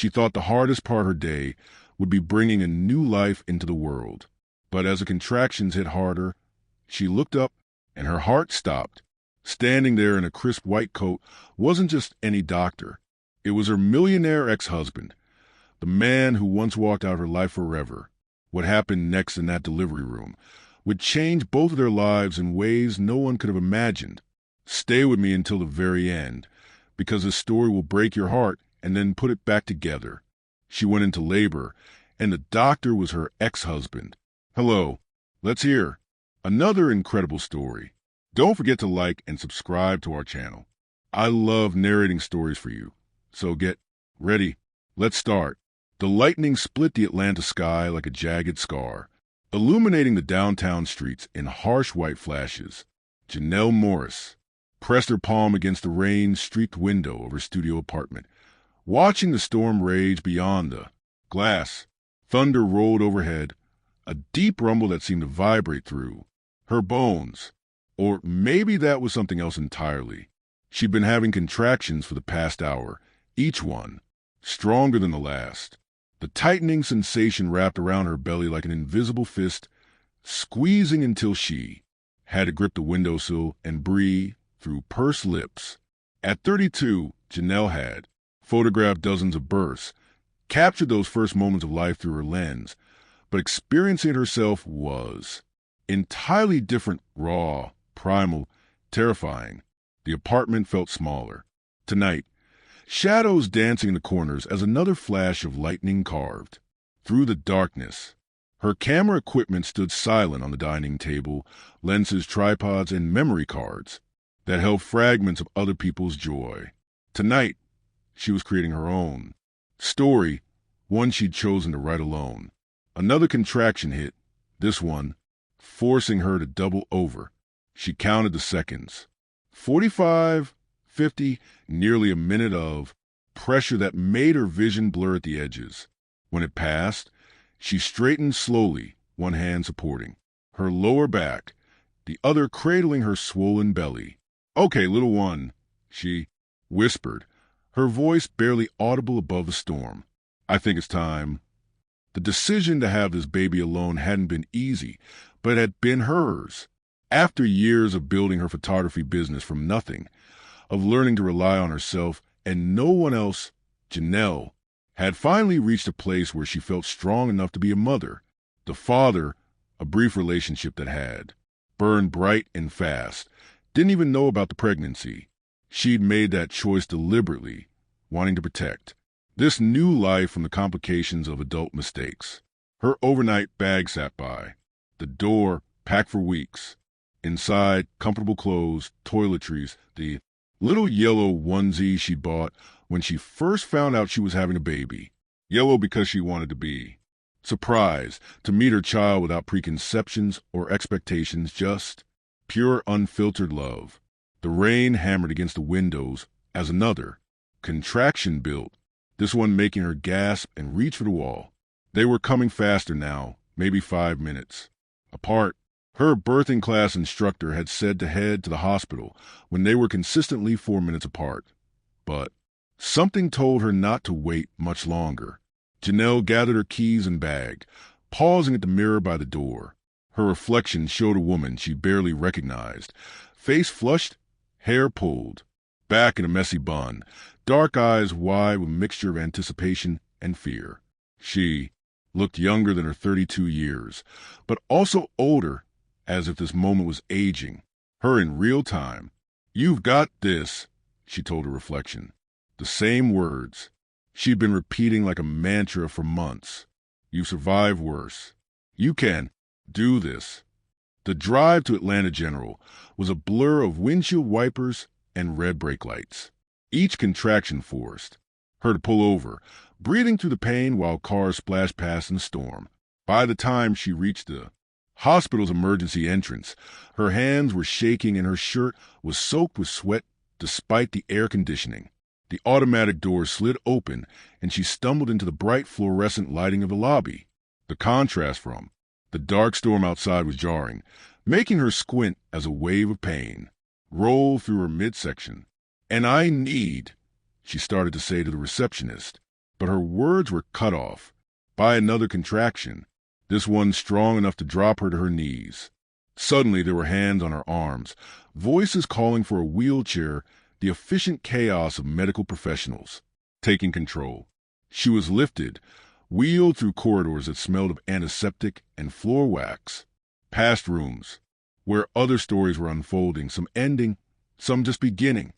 She thought the hardest part of her day would be bringing a new life into the world. But as the contractions hit harder, she looked up and her heart stopped. Standing there in a crisp white coat wasn't just any doctor. It was her millionaire ex-husband, the man who once walked out her life forever. What happened next in that delivery room would change both of their lives in ways no one could have imagined. Stay with me until the very end, because this story will break your heart and then put it back together. She went into labor, and the doctor was her ex-husband. Hello, let's hear another incredible story. Don't forget to like and subscribe to our channel. I love narrating stories for you. So get ready. Let's start. The lightning split the Atlanta sky like a jagged scar, illuminating the downtown streets in harsh white flashes. Janelle Morris pressed her palm against the rain-streaked window of her studio apartment, watching the storm rage beyond the glass. Thunder rolled overhead, a deep rumble that seemed to vibrate through her bones. Or maybe that was something else entirely. She'd been having contractions for the past hour, each one stronger than the last. The tightening sensation wrapped around her belly like an invisible fist, squeezing until she had to grip the windowsill and breathe through pursed lips. At 32, Janelle had photographed dozens of births, captured those first moments of life through her lens, but experiencing it herself was entirely different, raw, primal, terrifying. The apartment felt smaller. Tonight, shadows dancing in the corners as another flash of lightning carved through the darkness. Her camera equipment stood silent on the dining table, lenses, tripods, and memory cards that held fragments of other people's joy. Tonight, she was creating her own story, one she'd chosen to write alone. Another contraction hit, this one forcing her to double over. She counted the seconds. 45, 50, nearly a minute of pressure that made her vision blur at the edges. When it passed, she straightened slowly, one hand supporting her lower back, the other cradling her swollen belly. "Okay, little one," she whispered, her voice barely audible above the storm. "I think it's time." The decision to have this baby alone hadn't been easy, but it had been hers. After years of building her photography business from nothing, of learning to rely on herself and no one else, Janelle had finally reached a place where she felt strong enough to be a mother. The father, a brief relationship that had burned bright and fast, didn't even know about the pregnancy. She'd made that choice deliberately, wanting to protect this new life from the complications of adult mistakes. Her overnight bag sat by the door, packed for weeks. Inside, comfortable clothes, toiletries, the little yellow onesie she bought when she first found out she was having a baby. Yellow because she wanted to be surprised to meet her child without preconceptions or expectations, just pure, unfiltered love. The rain hammered against the windows as another contraction built, this one making her gasp and reach for the wall. They were coming faster now, maybe 5 minutes apart. Her birthing class instructor had said to head to the hospital when they were consistently 4 minutes apart. But something told her not to wait much longer. Janelle gathered her keys and bag, pausing at the mirror by the door. Her reflection showed a woman she barely recognized, face flushed, hair pulled back in a messy bun, dark eyes wide with a mixture of anticipation and fear. She looked younger than her 32 years, but also older, as if this moment was aging her in real time. "You've got this," she told her reflection. The same words she'd been repeating like a mantra for months. "You survived worse. You can do this." The drive to Atlanta General was a blur of windshield wipers and red brake lights. Each contraction forced her to pull over, breathing through the pain while cars splashed past in the storm. By the time she reached the hospital's emergency entrance, her hands were shaking and her shirt was soaked with sweat despite the air conditioning. The automatic door slid open and she stumbled into the bright fluorescent lighting of the lobby. The contrast from the dark storm outside was jarring, making her squint as a wave of pain rolled through her midsection. "And I need," she started to say to the receptionist, but her words were cut off by another contraction, this one strong enough to drop her to her knees. Suddenly there were hands on her arms, voices calling for a wheelchair, the efficient chaos of medical professionals taking control. She was lifted, wheeled through corridors that smelled of antiseptic and floor wax, past rooms where other stories were unfolding, some ending, some just beginning.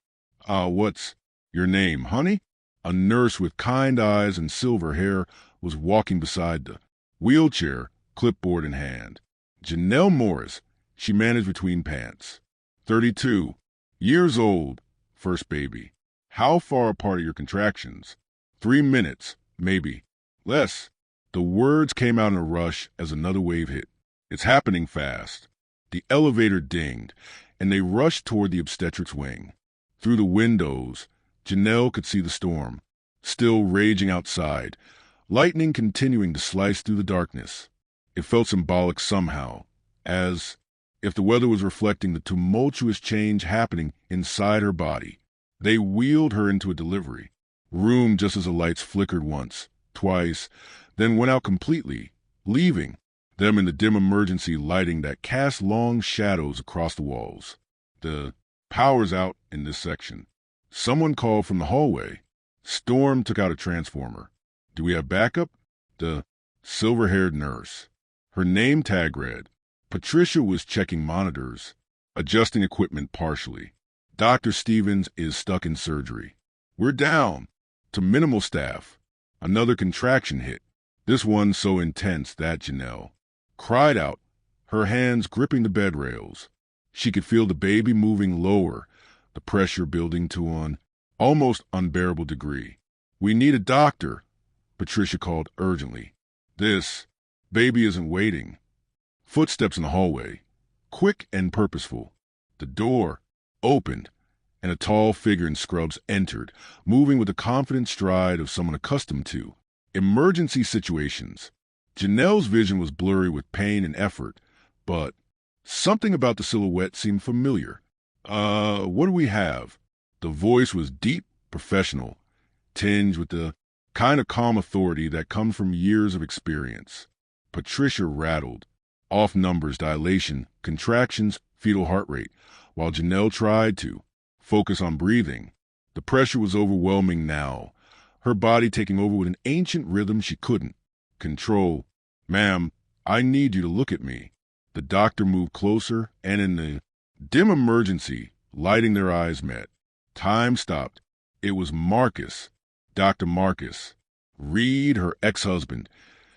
What's your name, honey? A nurse with kind eyes and silver hair was walking beside the wheelchair, clipboard in hand. Janelle Morris, she managed between pants. 32, years old, first baby. How far apart are your contractions? 3 minutes, maybe. Less. The words came out in a rush as another wave hit. It's happening fast. The elevator dinged, and they rushed toward the obstetrics wing. Through the windows, Janelle could see the storm, still raging outside, lightning continuing to slice through the darkness. It felt symbolic somehow, as if the weather was reflecting the tumultuous change happening inside her body. They wheeled her into a delivery room just as the lights flickered once, twice, then went out completely, leaving them in the dim emergency lighting that cast long shadows across the walls. The power's out in this section. Someone called from the hallway. Storm took out a transformer. Do we have backup? The silver-haired nurse. Her name tag read. Patricia was checking monitors, adjusting equipment partially. Dr. Stevens is stuck in surgery. We're down to minimal staff. Another contraction hit, this one so intense that Janelle cried out, her hands gripping the bed rails. She could feel the baby moving lower, the pressure building to an almost unbearable degree. We need a doctor, Patricia called urgently. This baby isn't waiting. Footsteps in the hallway, quick and purposeful. The door opened, and a tall figure in scrubs entered, moving with the confident stride of someone accustomed to emergency situations. Janelle's vision was blurry with pain and effort, but something about the silhouette seemed familiar. What do we have? The voice was deep, professional, tinged with the kind of calm authority that comes from years of experience. Patricia rattled off numbers, dilation, contractions, fetal heart rate, while Janelle tried to focus on breathing. The pressure was overwhelming now, her body taking over with an ancient rhythm she couldn't control. Ma'am, I need you to look at me. The doctor moved closer, and in the dim emergency, lighting their eyes met. Time stopped. It was Marcus, Dr. Marcus Reed, her ex-husband,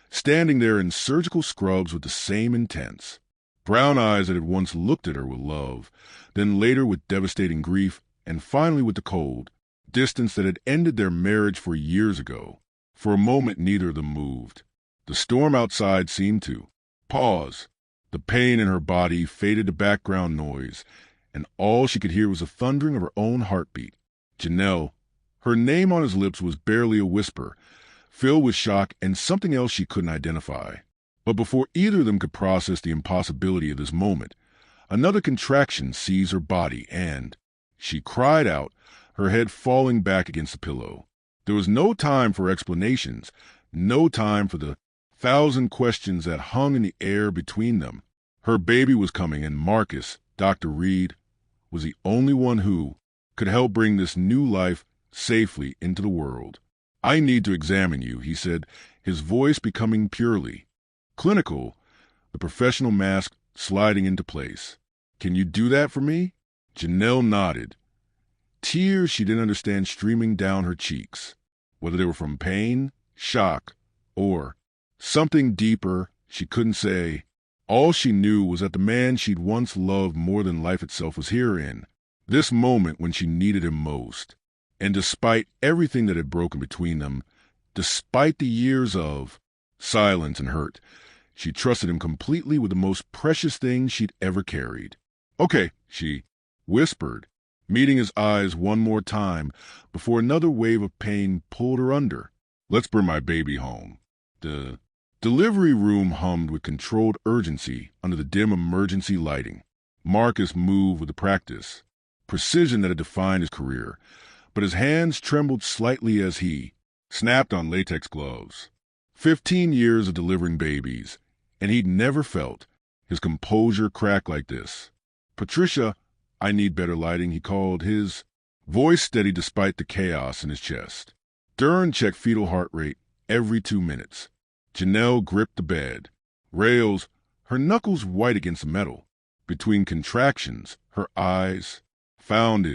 standing there in surgical scrubs with the same intense brown eyes that had once looked at her with love, then later with devastating grief, and finally with the cold distance that had ended their marriage 4 years ago. For a moment, neither of them moved. The storm outside seemed to pause. The pain in her body faded to background noise, and all she could hear was the thundering of her own heartbeat. Janelle, her name on his lips was barely a whisper, filled with shock and something else she couldn't identify. But before either of them could process the impossibility of this moment, another contraction seized her body, and she cried out, her head falling back against the pillow. There was no time for explanations, no time for the 1,000 questions that hung in the air between them. Her baby was coming, and Marcus, Dr. Reed, was the only one who could help bring this new life safely into the world. I need to examine you, he said, his voice becoming purely clinical, the professional mask sliding into place. Can you do that for me? Janelle nodded. Tears she didn't understand streaming down her cheeks, whether they were from pain, shock, or something deeper she couldn't say. All she knew was that the man she'd once loved more than life itself was here in this moment when she needed him most. And despite everything that had broken between them, despite the years of silence and hurt, she trusted him completely with the most precious thing she'd ever carried. Okay, she whispered, meeting his eyes one more time before another wave of pain pulled her under. Let's bring my baby home. The delivery room hummed with controlled urgency under the dim emergency lighting. Marcus moved with the practice, precision that had defined his career, but his hands trembled slightly as he snapped on latex gloves. 15 years of delivering babies, and he'd never felt his composure crack like this. "Patricia, I need better lighting," he called, his voice steady despite the chaos in his chest. Dern checked fetal heart rate every 2 minutes. Janelle gripped the bed rails, her knuckles white against the metal. Between contractions, her eyes found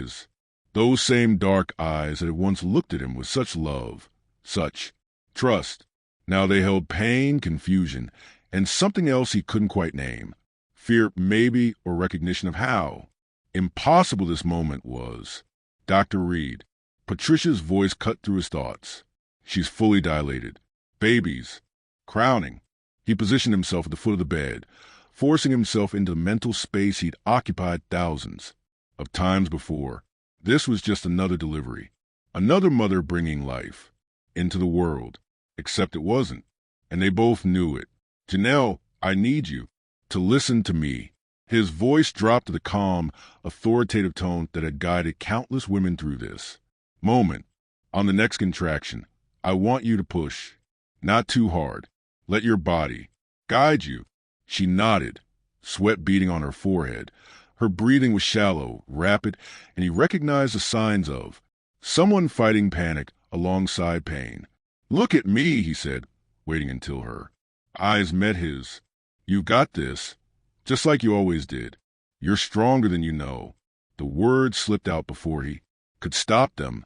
those same dark eyes that had once looked at him with such love, such trust. Now they held pain, confusion, and something else he couldn't quite name. Fear, maybe, or recognition of how impossible this moment was. "Dr. Reed." Patricia's voice cut through his thoughts. "She's fully dilated. Babies. Crowning." He positioned himself at the foot of the bed, forcing himself into the mental space he'd occupied thousands of times before. This was just another delivery. Another mother bringing life into the world. Except it wasn't. And they both knew it. "Janelle, I need you to listen to me." His voice dropped to the calm, authoritative tone that had guided countless women through this moment. "On the next contraction, I want you to push. Not too hard. Let your body guide you." She nodded, sweat beading on her forehead. Her breathing was shallow, rapid, and he recognized the signs of someone fighting panic alongside pain. "Look at me," he said, waiting until her eyes met his. "You've got this, just like you always did. You're stronger than you know." The words slipped out before he could stop them.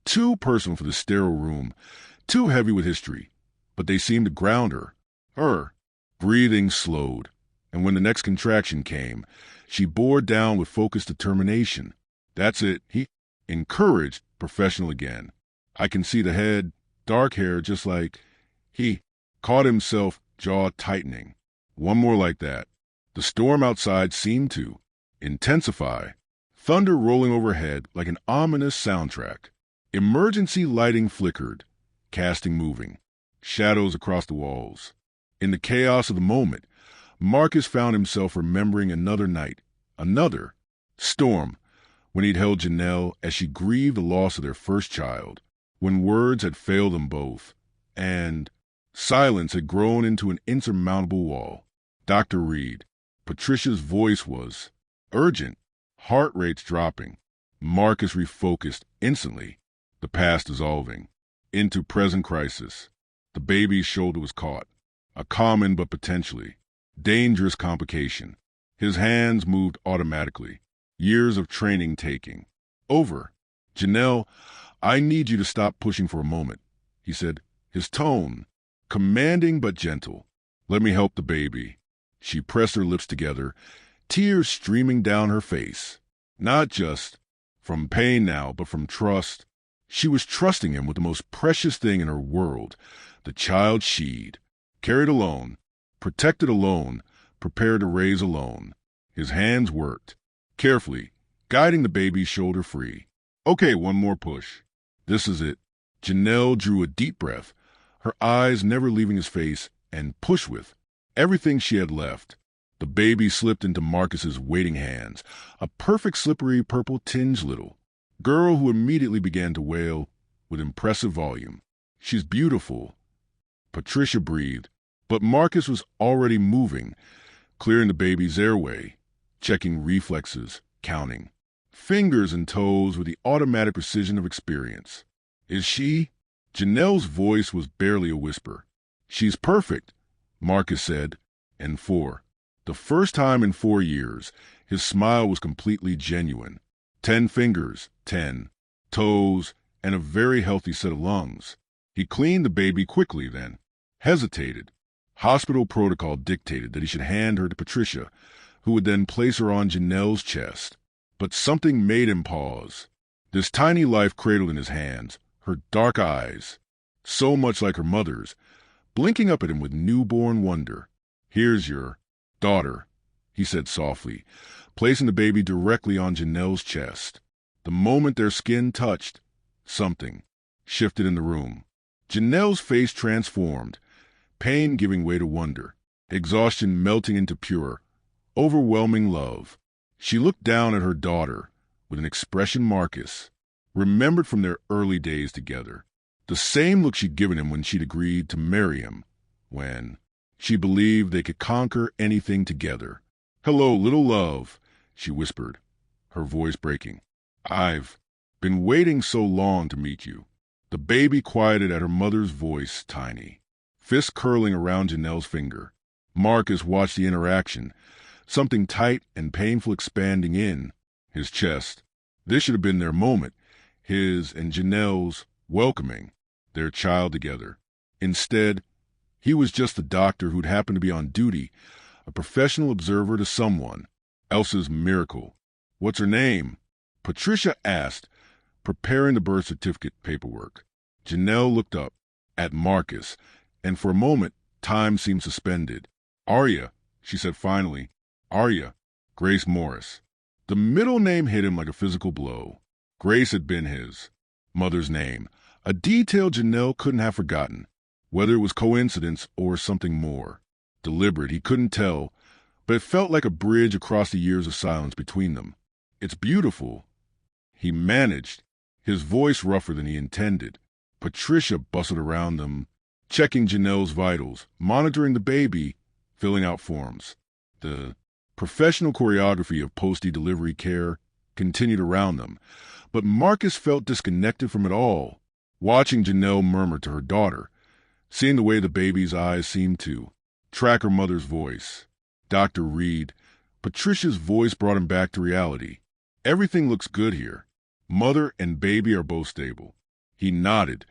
Too personal for the sterile room, too heavy with history, but they seemed to ground her. Her breathing slowed, and when the next contraction came, she bore down with focused determination. "That's it," he encouraged, professional again. "I can see the head, dark hair, just like..." He caught himself, jaw tightening. One more like that. The storm outside seemed to intensify, thunder rolling overhead like an ominous soundtrack. Emergency lighting flickered, casting moving shadows across the walls. In the chaos of the moment, Marcus found himself remembering another night, another storm, when he'd held Janelle as she grieved the loss of their first child, when words had failed them both, and silence had grown into an insurmountable wall. "Dr. Reed." Patricia's voice was urgent, heart rates dropping. Marcus refocused instantly, the past dissolving into present crisis. The baby's shoulder was caught, a common but potentially dangerous complication. His hands moved automatically, years of training taking over. "Janelle, I need you to stop pushing for a moment," he said, his tone commanding but gentle. "Let me help the baby." She pressed her lips together, tears streaming down her face. Not just from pain now, but from trust. She was trusting him with the most precious thing in her world, the child she'd carried alone, protected alone, prepared to raise alone. His hands worked, carefully, guiding the baby's shoulder free. "Okay, one more push. This is it." Janelle drew a deep breath, her eyes never leaving his face, and pushed with everything she had left. The baby slipped into Marcus's waiting hands, a perfect slippery purple-tinged little girl who immediately began to wail with impressive volume. "She's beautiful," Patricia breathed, but Marcus was already moving, clearing the baby's airway, checking reflexes, counting fingers and toes with the automatic precision of experience. "Is she?" Janelle's voice was barely a whisper. "She's perfect," Marcus said, and for the first time in 4 years, his smile was completely genuine. 10 fingers, 10 toes, and a very healthy set of lungs. He cleaned the baby quickly, then hesitated. Hospital protocol dictated that he should hand her to Patricia, who would then place her on Janelle's chest. But something made him pause. This tiny life cradled in his hands, her dark eyes, so much like her mother's, blinking up at him with newborn wonder. "Here's your daughter," he said softly, placing the baby directly on Janelle's chest. The moment their skin touched, something shifted in the room. Janelle's face transformed, pain giving way to wonder, exhaustion melting into pure, overwhelming love. She looked down at her daughter with an expression Marcus remembered from their early days together. The same look she'd given him when she'd agreed to marry him, when she believed they could conquer anything together. "Hello, little love," she whispered, her voice breaking. "I've been waiting so long to meet you." The baby quieted at her mother's voice, tiny, fist curling around Janelle's finger. Marcus watched the interaction, something tight and painful expanding in his chest. This should have been their moment, his and Janelle's welcoming their child together. Instead, he was just the doctor who'd happened to be on duty, a professional observer to someone else's miracle. "What's her name?" Patricia asked, preparing the birth certificate paperwork. Janelle looked up at Marcus, and for a moment, time seemed suspended. "Arya," she said finally. "Arya. Grace Morris." The middle name hit him like a physical blow. Grace had been his mother's name, a detail Janelle couldn't have forgotten. Whether it was coincidence or something more deliberate, he couldn't tell, but it felt like a bridge across the years of silence between them. "It's beautiful," he managed, his voice rougher than he intended. Patricia bustled around them, checking Janelle's vitals, monitoring the baby, filling out forms. The professional choreography of post-delivery care continued around them, but Marcus felt disconnected from it all, watching Janelle murmur to her daughter, seeing the way the baby's eyes seemed to track her mother's voice. "Dr. Reed," Patricia's voice brought him back to reality. "Everything looks good here. Mother and baby are both stable." He nodded,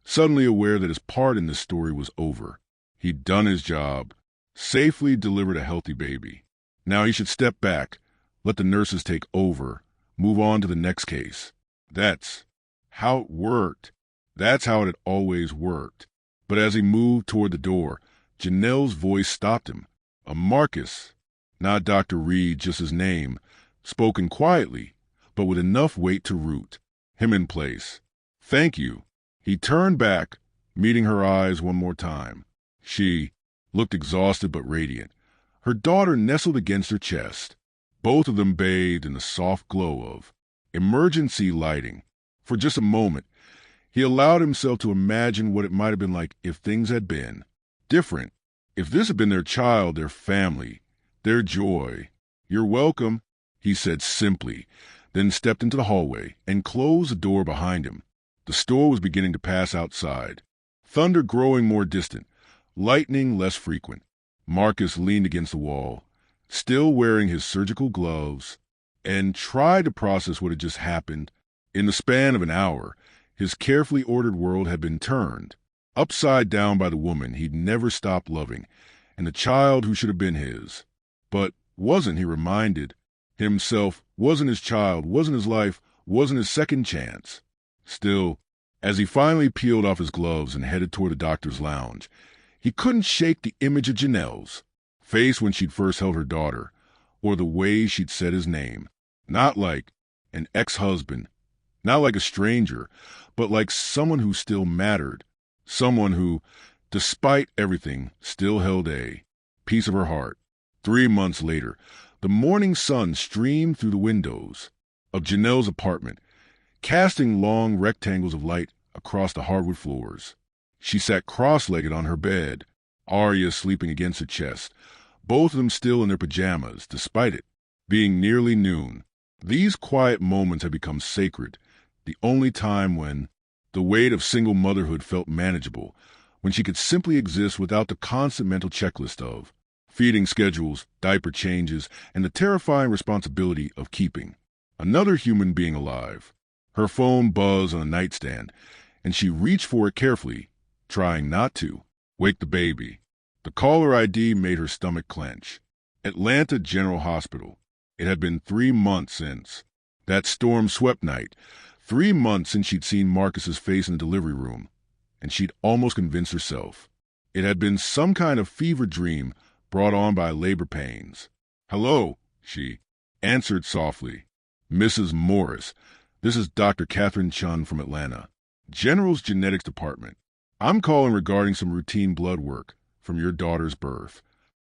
suddenly aware that his part in this story was over. He'd done his job, safely delivered a healthy baby. Now he should step back, let the nurses take over, move on to the next case. That's how it worked. That's how it had always worked. But as he moved toward the door, Janelle's voice stopped him. A Marcus, not Dr. Reed, just his name, spoken quietly, but with enough weight to root him in place. "Thank you." He turned back, meeting her eyes one more time. She looked exhausted but radiant, her daughter nestled against her chest, both of them bathed in the soft glow of emergency lighting. For just a moment, he allowed himself to imagine what it might have been like if things had been different. If this had been their child, their family, their joy. "You're welcome," he said simply, then stepped into the hallway and closed the door behind him. The storm was beginning to pass outside, thunder growing more distant, lightning less frequent. Marcus leaned against the wall, still wearing his surgical gloves, and tried to process what had just happened. In the span of an hour, his carefully ordered world had been turned upside down by the woman he'd never stopped loving, and the child who should have been his. But wasn't, he reminded himself, wasn't his child, wasn't his life, wasn't his second chance. Still, as he finally peeled off his gloves and headed toward the doctor's lounge, he couldn't shake the image of Janelle's face when she'd first held her daughter, or the way she'd said his name. Not like an ex-husband, not like a stranger, but like someone who still mattered, someone who, despite everything, still held a piece of her heart. 3 months later, the morning sun streamed through the windows of Janelle's apartment, casting long rectangles of light across the hardwood floors. She sat cross-legged on her bed, Arya sleeping against her chest, both of them still in their pajamas, despite it being nearly noon. These quiet moments had become sacred, the only time when the weight of single motherhood felt manageable, when she could simply exist without the constant mental checklist of feeding schedules, diaper changes, and the terrifying responsibility of keeping another human being alive. Her phone buzzed on the nightstand, and she reached for it carefully, trying not to wake the baby. The caller ID made her stomach clench. Atlanta General Hospital. It had been 3 months since that storm-swept night, 3 months since she'd seen Marcus's face in the delivery room, and she'd almost convinced herself it had been some kind of fever dream brought on by labor pains. "Hello," she answered softly. "Mrs. Morris, this is Dr. Catherine Chun from Atlanta, General's Genetics Department. I'm calling regarding some routine blood work from your daughter's birth."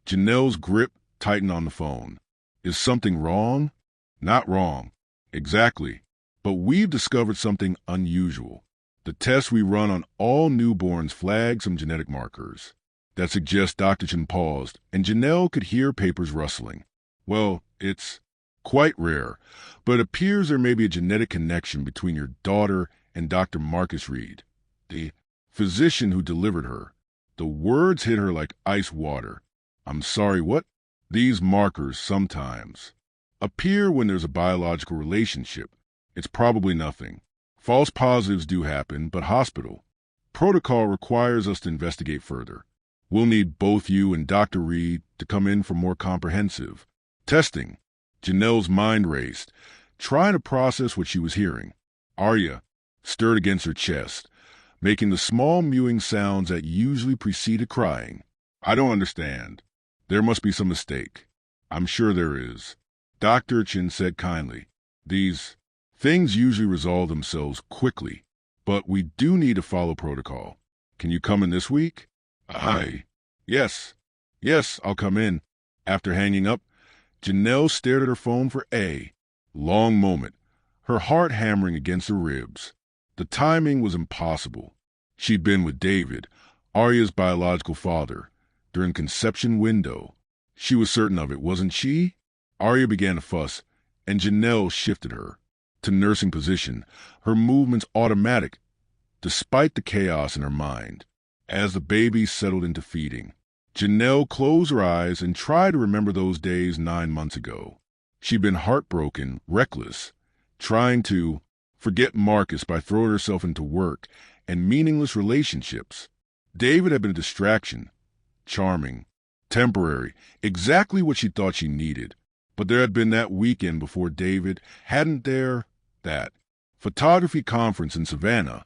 Janelle's grip tightened on the phone. "Is something wrong?" "Not wrong. Exactly. But we've discovered something unusual." The tests we run on all newborns flag some genetic markers. That suggests Dr. Chen paused, and Janelle could hear papers rustling. Well, it's quite rare, but it appears there may be a genetic connection between your daughter and Dr. Marcus Reed, the physician who delivered her. The words hit her like ice water. I'm sorry, what? These markers sometimes appear when there's a biological relationship. It's probably nothing. False positives do happen, but hospital protocol requires us to investigate further. We'll need both you and Dr. Reed to come in for more comprehensive testing. Janelle's mind raced, trying to process what she was hearing. Arya stirred against her chest, making the small mewing sounds that usually preceded crying. I don't understand. There must be some mistake. I'm sure there is. Dr. Chen said kindly. These things usually resolve themselves quickly, but we do need to follow protocol. Can you come in this week? Yes, I'll come in. After hanging up, Janelle stared at her phone for a long moment, her heart hammering against her ribs. The timing was impossible. She'd been with David, Arya's biological father, during conception window. She was certain of it, wasn't she? Arya began to fuss, and Janelle shifted her to nursing position, her movements automatic, despite the chaos in her mind. As the baby settled into feeding, Janelle closed her eyes and tried to remember those days 9 months ago. She'd been heartbroken, reckless, trying to forget Marcus by throwing herself into work and meaningless relationships. David had been a distraction, charming, temporary, exactly what she thought she needed. But there had been that weekend before David, hadn't there? That photography conference in Savannah,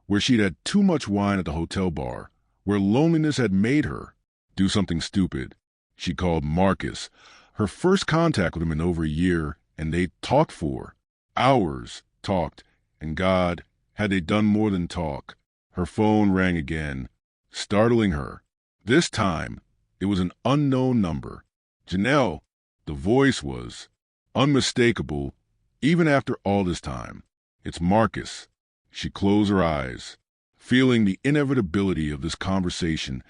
where she'd had too much wine at the hotel bar, where loneliness had made her do something stupid. She called Marcus, her first contact with him in over a year, and they talked for hours, talked, and God, had they done more than talk. Her phone rang again, startling her. This time, it was an unknown number. Janelle, the voice was unmistakable, even after all this time. It's Marcus. She closed her eyes, feeling the inevitability of this conversation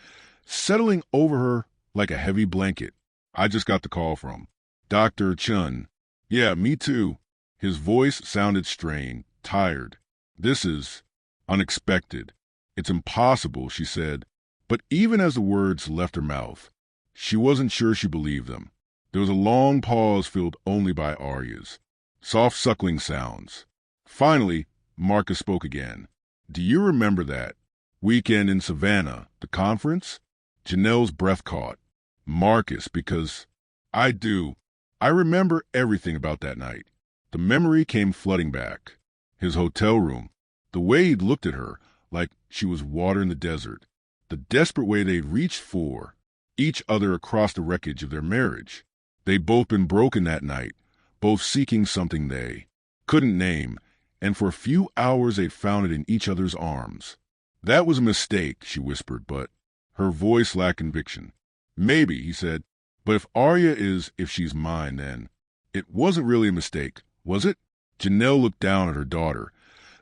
settling over her like a heavy blanket. I just got the call from Dr. Chun. Yeah, me too. His voice sounded strained, tired. This is unexpected. It's impossible, she said. But even as the words left her mouth, she wasn't sure she believed them. There was a long pause filled only by Arya's soft suckling sounds. Finally, Marcus spoke again. Do you remember that weekend in Savannah, the conference? Janelle's breath caught. Marcus, because I do. I remember everything about that night. The memory came flooding back. His hotel room, the way he'd looked at her, like she was water in the desert, the desperate way they'd reached for each other across the wreckage of their marriage. They'd both been broken that night, both seeking something they couldn't name, and for a few hours they'd found it in each other's arms. That was a mistake, she whispered, but her voice lacked conviction. Maybe, he said, but if Arya is, if she's mine, then it wasn't really a mistake, was it? Janelle looked down at her daughter,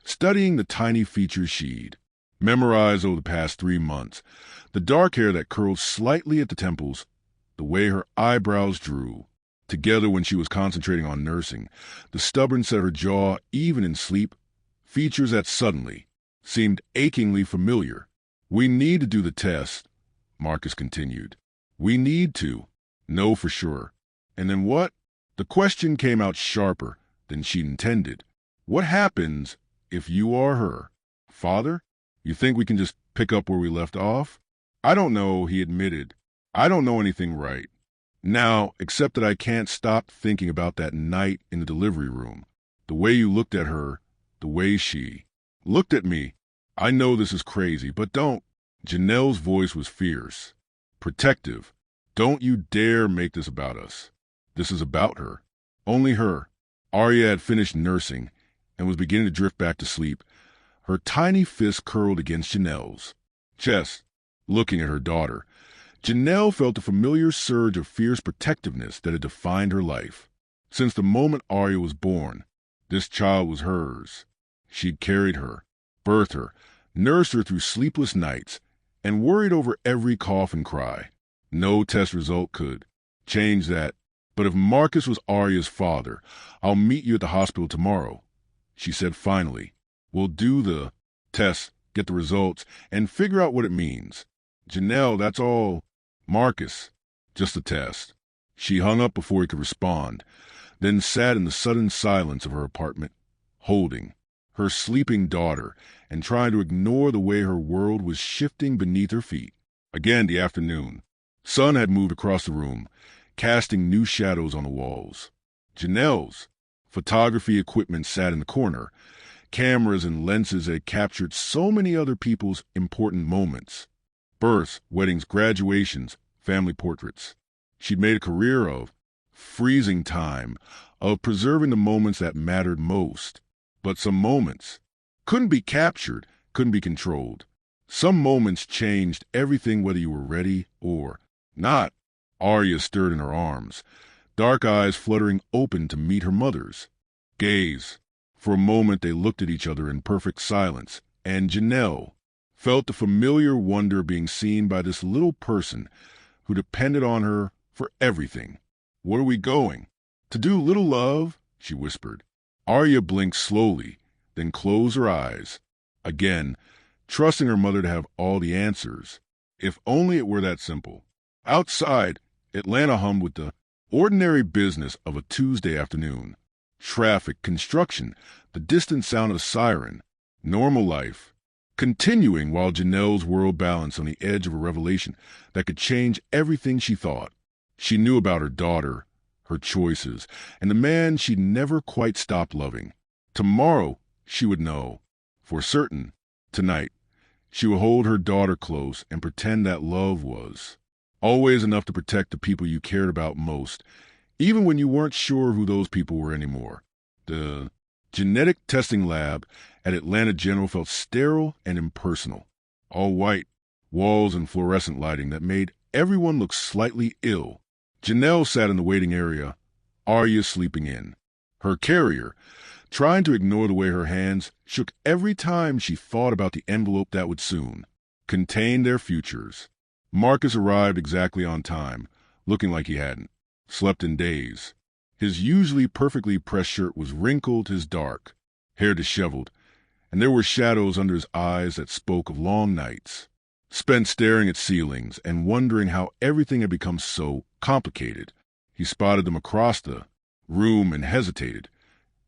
studying the tiny features she'd memorized over the past 3 months, the dark hair that curled slightly at the temples, the way her eyebrows drew together when she was concentrating on nursing, the stubbornness at her jaw, even in sleep, features that suddenly seemed achingly familiar. We need to do the test, Marcus continued. We need to know for sure. And then what? The question came out sharper than she'd intended. What happens if you are her father? You think we can just pick up where we left off? I don't know, he admitted. I don't know anything right now, except that I can't stop thinking about that night in the delivery room. The way you looked at her, the way she looked at me. I know this is crazy, but don't. Janelle's voice was fierce, protective. Don't you dare make this about us. This is about her. Only her. Arya had finished nursing and was beginning to drift back to sleep, her tiny fist curled against Janelle's chest, looking at her daughter. Janelle felt a familiar surge of fierce protectiveness that had defined her life. Since the moment Arya was born, this child was hers. She'd carried her, birthed her, nursed her through sleepless nights, and worried over every cough and cry. No test result could change that. But if Marcus was Arya's father, I'll meet you at the hospital tomorrow, she said finally. We'll do the tests, get the results, and figure out what it means. Janelle, that's all. Marcus, just a test. She hung up before he could respond, then sat in the sudden silence of her apartment, holding her sleeping daughter and trying to ignore the way her world was shifting beneath her feet. Again, the afternoon. Sun had moved across the room, casting new shadows on the walls. Janelle's photography equipment sat in the corner, cameras and lenses that had captured so many other people's important moments. Births, weddings, graduations, family portraits. She'd made a career of freezing time, of preserving the moments that mattered most. But some moments couldn't be captured, couldn't be controlled. Some moments changed everything, whether you were ready or not. Arya stirred in her arms, dark eyes fluttering open to meet her mother's gaze. For a moment they looked at each other in perfect silence, and Janelle felt the familiar wonder of being seen by this little person who depended on her for everything. Where are we going? To do, little love, she whispered. Arya blinked slowly, then closed her eyes. Again, trusting her mother to have all the answers. If only it were that simple. Outside, Atlanta hummed with the ordinary business of a Tuesday afternoon. Traffic, construction, the distant sound of a siren. Normal life. Continuing while Janelle's world balanced on the edge of a revelation that could change everything she thought. She knew about her daughter, her choices, and the man she'd never quite stopped loving. Tomorrow, she would know. For certain, tonight, she would hold her daughter close and pretend that love was always enough to protect the people you cared about most, even when you weren't sure who those people were anymore. The genetic testing lab at Atlanta General felt sterile and impersonal. All white, walls and fluorescent lighting that made everyone look slightly ill. Janelle sat in the waiting area, Arya sleeping in. Her carrier, trying to ignore the way her hands shook every time she thought about the envelope that would soon contain their futures. Marcus arrived exactly on time, looking like he hadn't slept in days. His usually perfectly pressed shirt was wrinkled, his dark hair disheveled, and there were shadows under his eyes that spoke of long nights spent staring at ceilings and wondering how everything had become so complicated. He spotted them across the room and hesitated,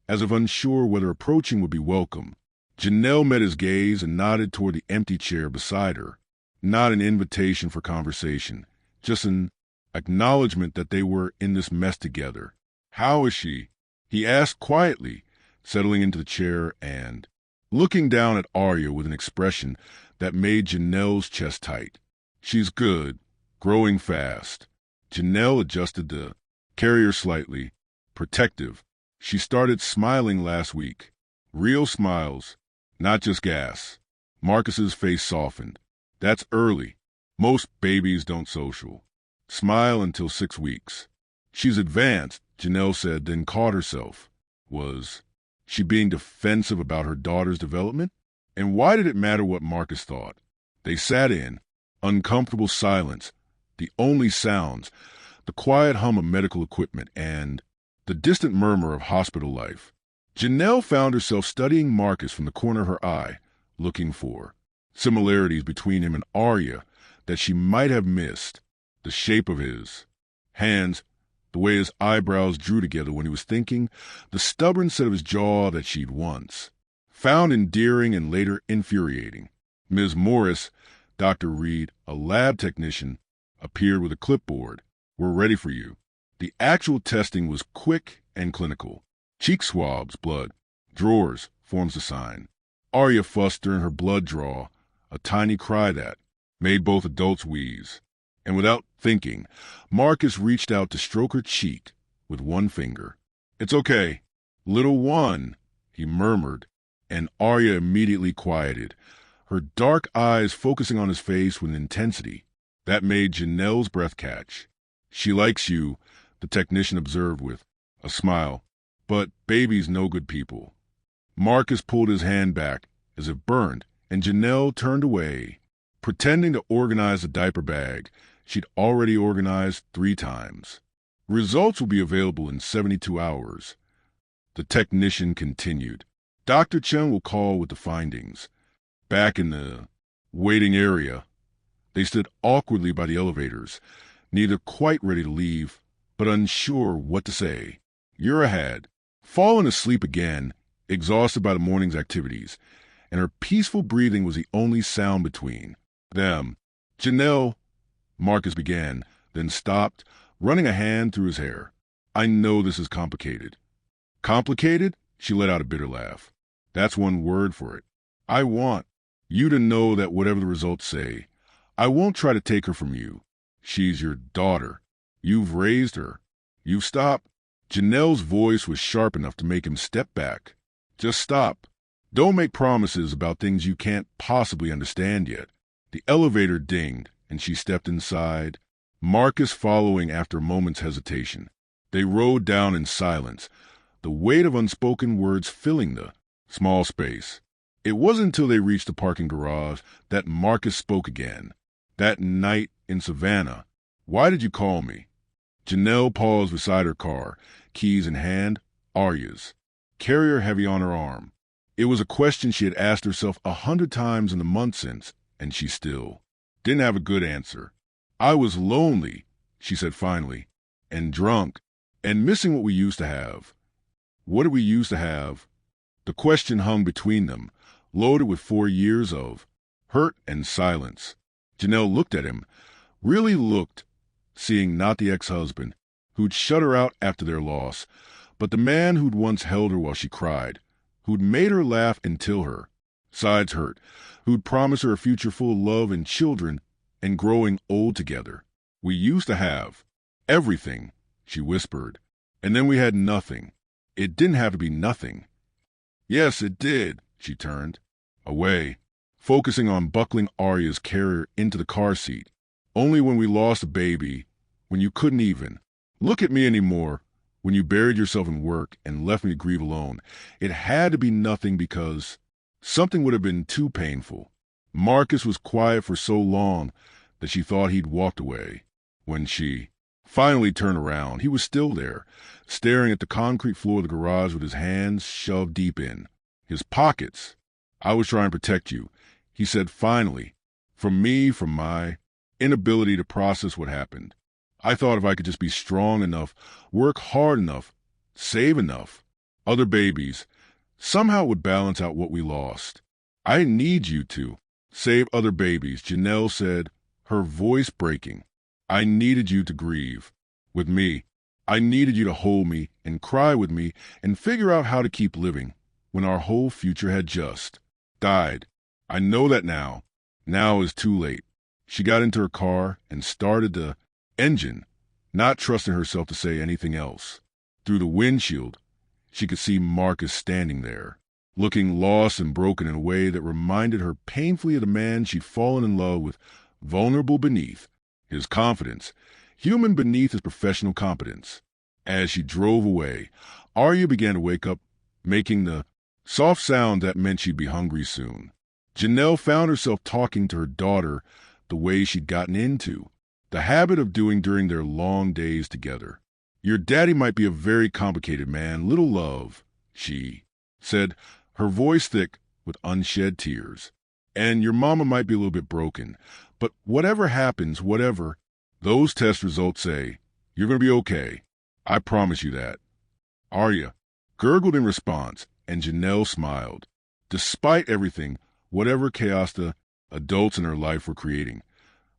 as if unsure whether approaching would be welcome. Janelle met his gaze and nodded toward the empty chair beside her. Not an invitation for conversation, just an acknowledgement that they were in this mess together. How is she? He asked quietly, settling into the chair and looking down at Arya with an expression that made Janelle's chest tight. She's good, growing fast. Janelle adjusted the carrier slightly, protective. She started smiling last week. Real smiles, not just gas. Marcus's face softened. That's early. Most babies don't social. Smile until 6 weeks. She's advanced, Janelle said, then caught herself. Was she being defensive about her daughter's development? And why did it matter what Marcus thought? They sat in uncomfortable silence, the only sounds, the quiet hum of medical equipment and the distant murmur of hospital life. Janelle found herself studying Marcus from the corner of her eye, looking for similarities between him and Arya that she might have missed. The shape of his hands, the way his eyebrows drew together when he was thinking, the stubborn set of his jaw that she'd once found endearing and later infuriating. Ms. Morris, Dr. Reed, a lab technician, appeared with a clipboard. We're ready for you. The actual testing was quick and clinical. Cheek swabs, blood, drawers, forms to sign. Arya fussed during her blood draw, a tiny cry that made both adults wheeze. And without thinking, Marcus reached out to stroke her cheek with one finger. It's okay, little one, he murmured, and Arya immediately quieted, her dark eyes focusing on his face with intensity that made Janelle's breath catch. She likes you, the technician observed with a smile, but babies no good people. Marcus pulled his hand back as if burned, and Janelle turned away, pretending to organize the diaper bag she'd already organized 3 times. Results will be available in 72 hours. The technician continued. Dr. Chen will call with the findings. Back in the waiting area, they stood awkwardly by the elevators, neither quite ready to leave, but unsure what to say. Yura had fallen asleep again, exhausted by the morning's activities, and her peaceful breathing was the only sound between them. Janelle, Marcus began, then stopped, running a hand through his hair. I know this is complicated. Complicated? She let out a bitter laugh. That's one word for it. I want you to know that whatever the results say, I won't try to take her from you. She's your daughter. You've raised her. You've stopped. Janelle's voice was sharp enough to make him step back. Just stop. Don't make promises about things you can't possibly understand yet. The elevator dinged, and she stepped inside, Marcus following after a moment's hesitation. They rode down in silence, the weight of unspoken words filling the small space. It wasn't until they reached the parking garage that Marcus spoke again. That night in Savannah. Why did you call me? Janelle paused beside her car, keys in hand, Arya's, carrier heavy on her arm. It was a question she had asked herself 100 times in the months since, and she still didn't have a good answer. I was lonely, she said finally, and drunk, and missing what we used to have. What did we used to have? The question hung between them, loaded with 4 years of hurt and silence. Janelle looked at him, really looked, seeing not the ex-husband, who'd shut her out after their loss, but the man who'd once held her while she cried, who'd made her laugh until her sides hurt, who'd promised her a future full of love and children and growing old together. We used to have everything, she whispered, and then we had nothing. It didn't have to be nothing. Yes, it did, she turned away, focusing on buckling Arya's carrier into the car seat. Only when we lost a baby, when you couldn't even look at me anymore, when you buried yourself in work and left me to grieve alone, it had to be nothing because something would have been too painful. Marcus was quiet for so long that she thought he'd walked away. When she finally turned around, he was still there, staring at the concrete floor of the garage with his hands shoved deep in his pockets. I was trying to protect you, he said finally, from me, from my inability to process what happened. I thought if I could just be strong enough, work hard enough, save enough, other babies, somehow it would balance out what we lost. I need you to save other babies, Janelle said, her voice breaking. I needed you to grieve with me. I needed you to hold me and cry with me and figure out how to keep living when our whole future had just died. I know that now. Now is too late. She got into her car and started the engine, not trusting herself to say anything else. Through the windshield, she could see Marcus standing there, looking lost and broken in a way that reminded her painfully of the man she'd fallen in love with, vulnerable beneath his confidence, human beneath his professional competence. As she drove away, Arya began to wake up, making the soft sound that meant she'd be hungry soon. Janelle found herself talking to her daughter the way she'd gotten into, the habit of doing during their long days together. Your daddy might be a very complicated man, little love, she said, her voice thick with unshed tears. And your mama might be a little bit broken, but whatever happens, whatever those test results say, you're going to be okay. I promise you that. Arya gurgled in response, and Janelle smiled. Despite everything, whatever chaos the adults in her life were creating,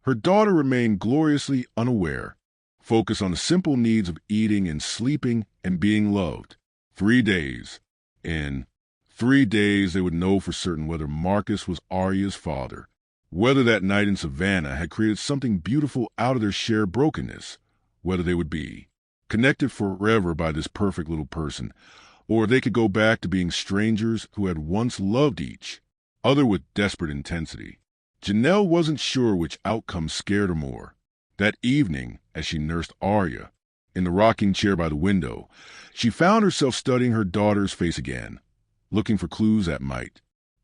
her daughter remained gloriously unaware, focused on the simple needs of eating and sleeping and being loved. 3 days. In 3 days, they would know for certain whether Marcus was Arya's father, whether that night in Savannah had created something beautiful out of their shared brokenness, whether they would be connected forever by this perfect little person, or they could go back to being strangers who had once loved each other with desperate intensity. Janelle wasn't sure which outcome scared her more. That evening, as she nursed Arya, in the rocking chair by the window, she found herself studying her daughter's face again, looking for clues that might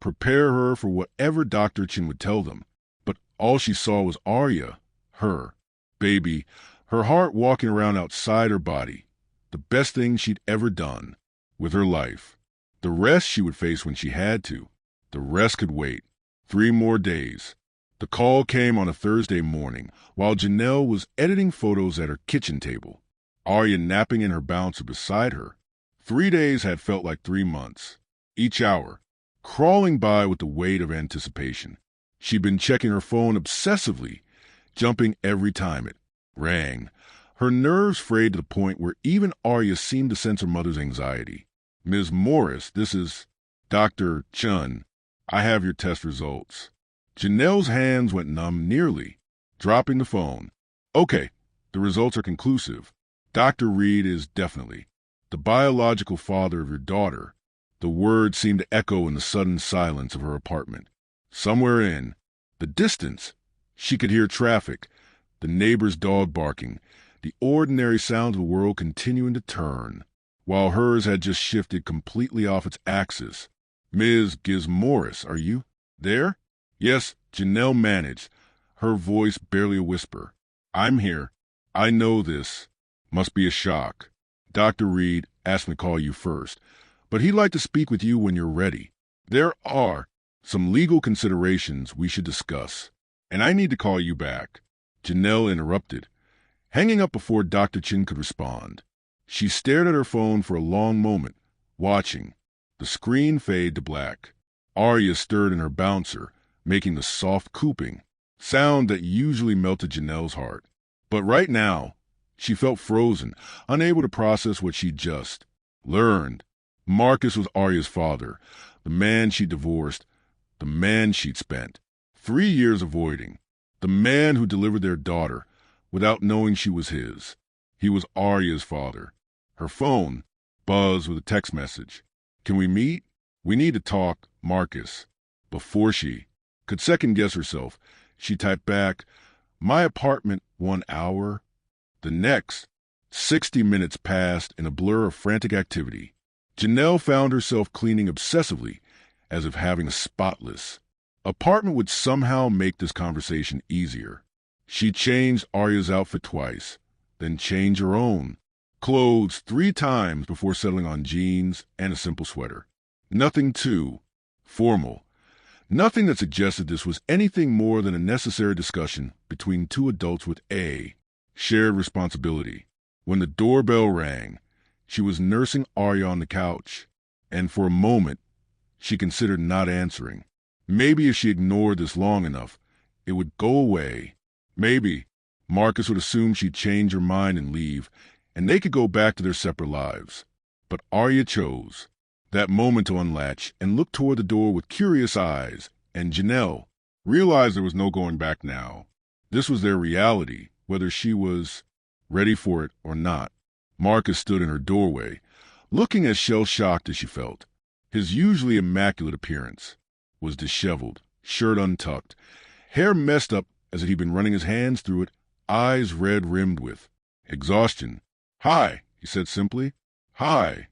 prepare her for whatever Dr. Chin would tell them. But all she saw was Arya, her baby, her heart walking around outside her body, the best thing she'd ever done with her life. The rest she would face when she had to. The rest could wait. 3 more days. The call came on a Thursday morning while Janelle was editing photos at her kitchen table, Arya napping in her bouncer beside her. 3 days had felt like 3 months. Each hour, crawling by with the weight of anticipation. She'd been checking her phone obsessively, jumping every time it rang, her nerves frayed to the point where even Arya seemed to sense her mother's anxiety. "Ms. Morris, this is Dr. Chun. I have your test results." Janelle's hands went numb nearly, dropping the phone. "Okay, the results are conclusive. Dr. Reed is definitely the biological father of your daughter." The words seemed to echo in the sudden silence of her apartment. Somewhere in the distance, she could hear traffic, the neighbor's dog barking, the ordinary sounds of the world continuing to turn, while hers had just shifted completely off its axis. "Ms. Giz Morris, are you there?" "Yes," Janelle managed, her voice barely a whisper. "I'm here. I know this must be a shock. Dr. Reed asked me to call you first, but he'd like to speak with you when you're ready. There are some legal considerations we should discuss, and I need to call you back." Janelle interrupted, hanging up before Dr. Chin could respond. She stared at her phone for a long moment, watching the screen fade to black. Arya stirred in her bouncer, making the soft cooping sound that usually melted Janelle's heart. But right now, she felt frozen, unable to process what she'd just learned. Marcus was Arya's father, the man she divorced, the man she'd spent 3 years avoiding, the man who delivered their daughter without knowing she was his. He was Arya's father. Her phone buzzed with a text message. "Can we meet? We need to talk, Marcus." Before she could second-guess herself, she typed back, "My apartment, 1 hour." The next 60 minutes passed in a blur of frantic activity. Janelle found herself cleaning obsessively, as if having a spotless apartment would somehow make this conversation easier. She changed Arya's outfit twice, then changed her own clothes 3 times before settling on jeans and a simple sweater. Nothing too formal. Nothing that suggested this was anything more than a necessary discussion between 2 adults with a shared responsibility. When the doorbell rang, she was nursing Arya on the couch, and for a moment, she considered not answering. Maybe if she ignored this long enough, it would go away. Maybe Marcus would assume she'd change her mind and leave, and they could go back to their separate lives. But Arya chose that moment to unlatch and look toward the door with curious eyes, and Janelle realized there was no going back now. This was their reality, whether she was ready for it or not. Marcus stood in her doorway, looking as shell-shocked as she felt. His usually immaculate appearance was disheveled, shirt untucked, hair messed up as if he'd been running his hands through it, eyes red-rimmed with exhaustion. "Hi," he said simply. "Hi."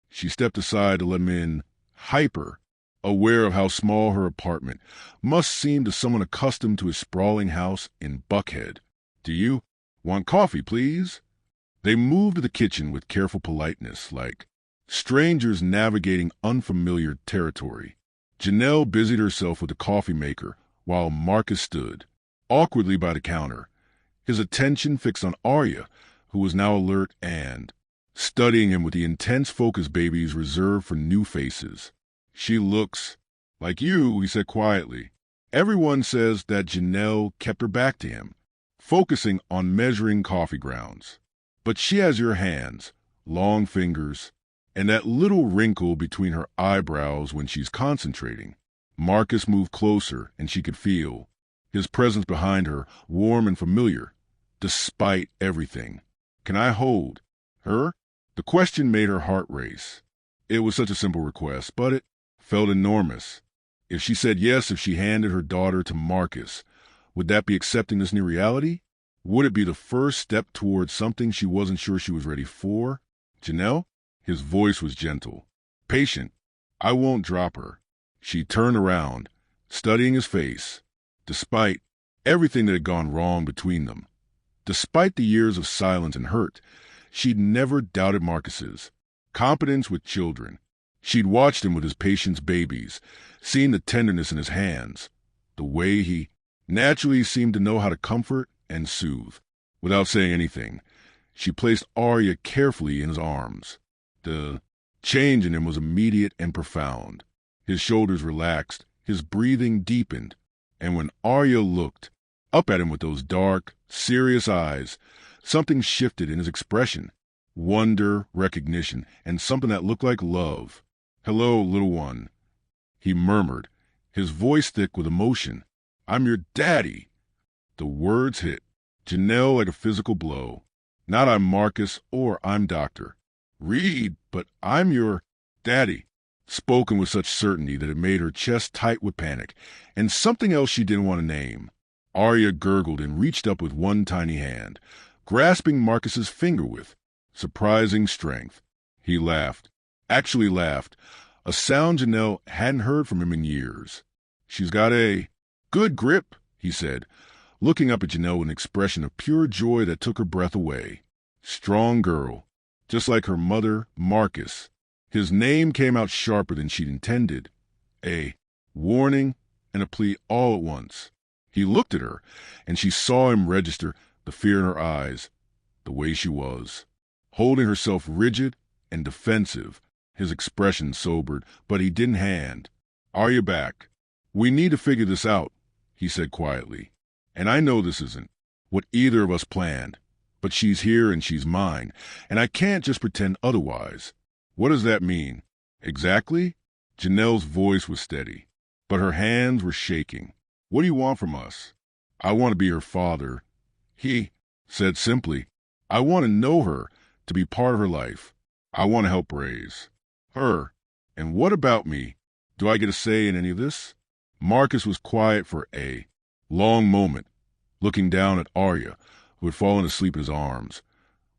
She stepped aside to let him in, hyper, aware of how small her apartment must seem to someone accustomed to his sprawling house in Buckhead. "Do you want coffee, please?" They moved to the kitchen with careful politeness, like strangers navigating unfamiliar territory. Janelle busied herself with the coffee maker while Marcus stood awkwardly by the counter, his attention fixed on Arya, who was now alert and studying him with the intense focus babies reserved for new faces. "She looks like you," he said quietly. Everyone says that Janelle kept her back to him, focusing on measuring coffee grounds. But she has your hands, long fingers, and that little wrinkle between her eyebrows when she's concentrating. Marcus moved closer, and she could feel his presence behind her, warm and familiar, despite everything. "Can I hold her?" The question made her heart race. It was such a simple request, but it felt enormous. If she said yes, if she handed her daughter to Marcus, would that be accepting this new reality? Would it be the first step towards something she wasn't sure she was ready for? "Janelle?" His voice was gentle, patient. "I won't drop her." She turned around, studying his face. Despite everything that had gone wrong between them, despite the years of silence and hurt, she'd never doubted Marcus's competence with children. She'd watched him with his patient's babies, seen the tenderness in his hands, the way he naturally seemed to know how to comfort and soothe. Without saying anything, she placed Arya carefully in his arms. The change in him was immediate and profound. His shoulders relaxed, his breathing deepened, and when Arya looked up at him with those dark, serious eyes, something shifted in his expression. Wonder, recognition, and something that looked like love. "Hello, little one," he murmured, his voice thick with emotion. "I'm your daddy." The words hit Janelle like a physical blow. Not "I'm Marcus" or "I'm Doctor Reed," but "I'm your daddy," spoken with such certainty that it made her chest tight with panic, and something else she didn't want to name. Arya gurgled and reached up with one tiny hand, grasping Marcus's finger with surprising strength. He laughed, actually laughed, a sound Janelle hadn't heard from him in years. "She's got a good grip," he said, looking up at Janelle with an expression of pure joy that took her breath away. Strong girl, just like her mother, Marcus. His name came out sharper than she'd intended. A warning and a plea all at once. He looked at her, and she saw him register the fear in her eyes, the way she was, holding herself rigid and defensive. His expression sobered, but he didn't hand. "Are you back? We need to figure this out," he said quietly. "And I know this isn't what either of us planned, but she's here and she's mine, and I can't just pretend otherwise." "What does that mean?" "Exactly?" Janelle's voice was steady, but her hands were shaking. "What do you want from us?" "I want to be her father," he said simply. "I want to know her, to be part of her life. I want to help raise her. And what about me? Do I get a say in any of this?" Marcus was quiet for a long moment, looking down at Arya, who had fallen asleep in his arms,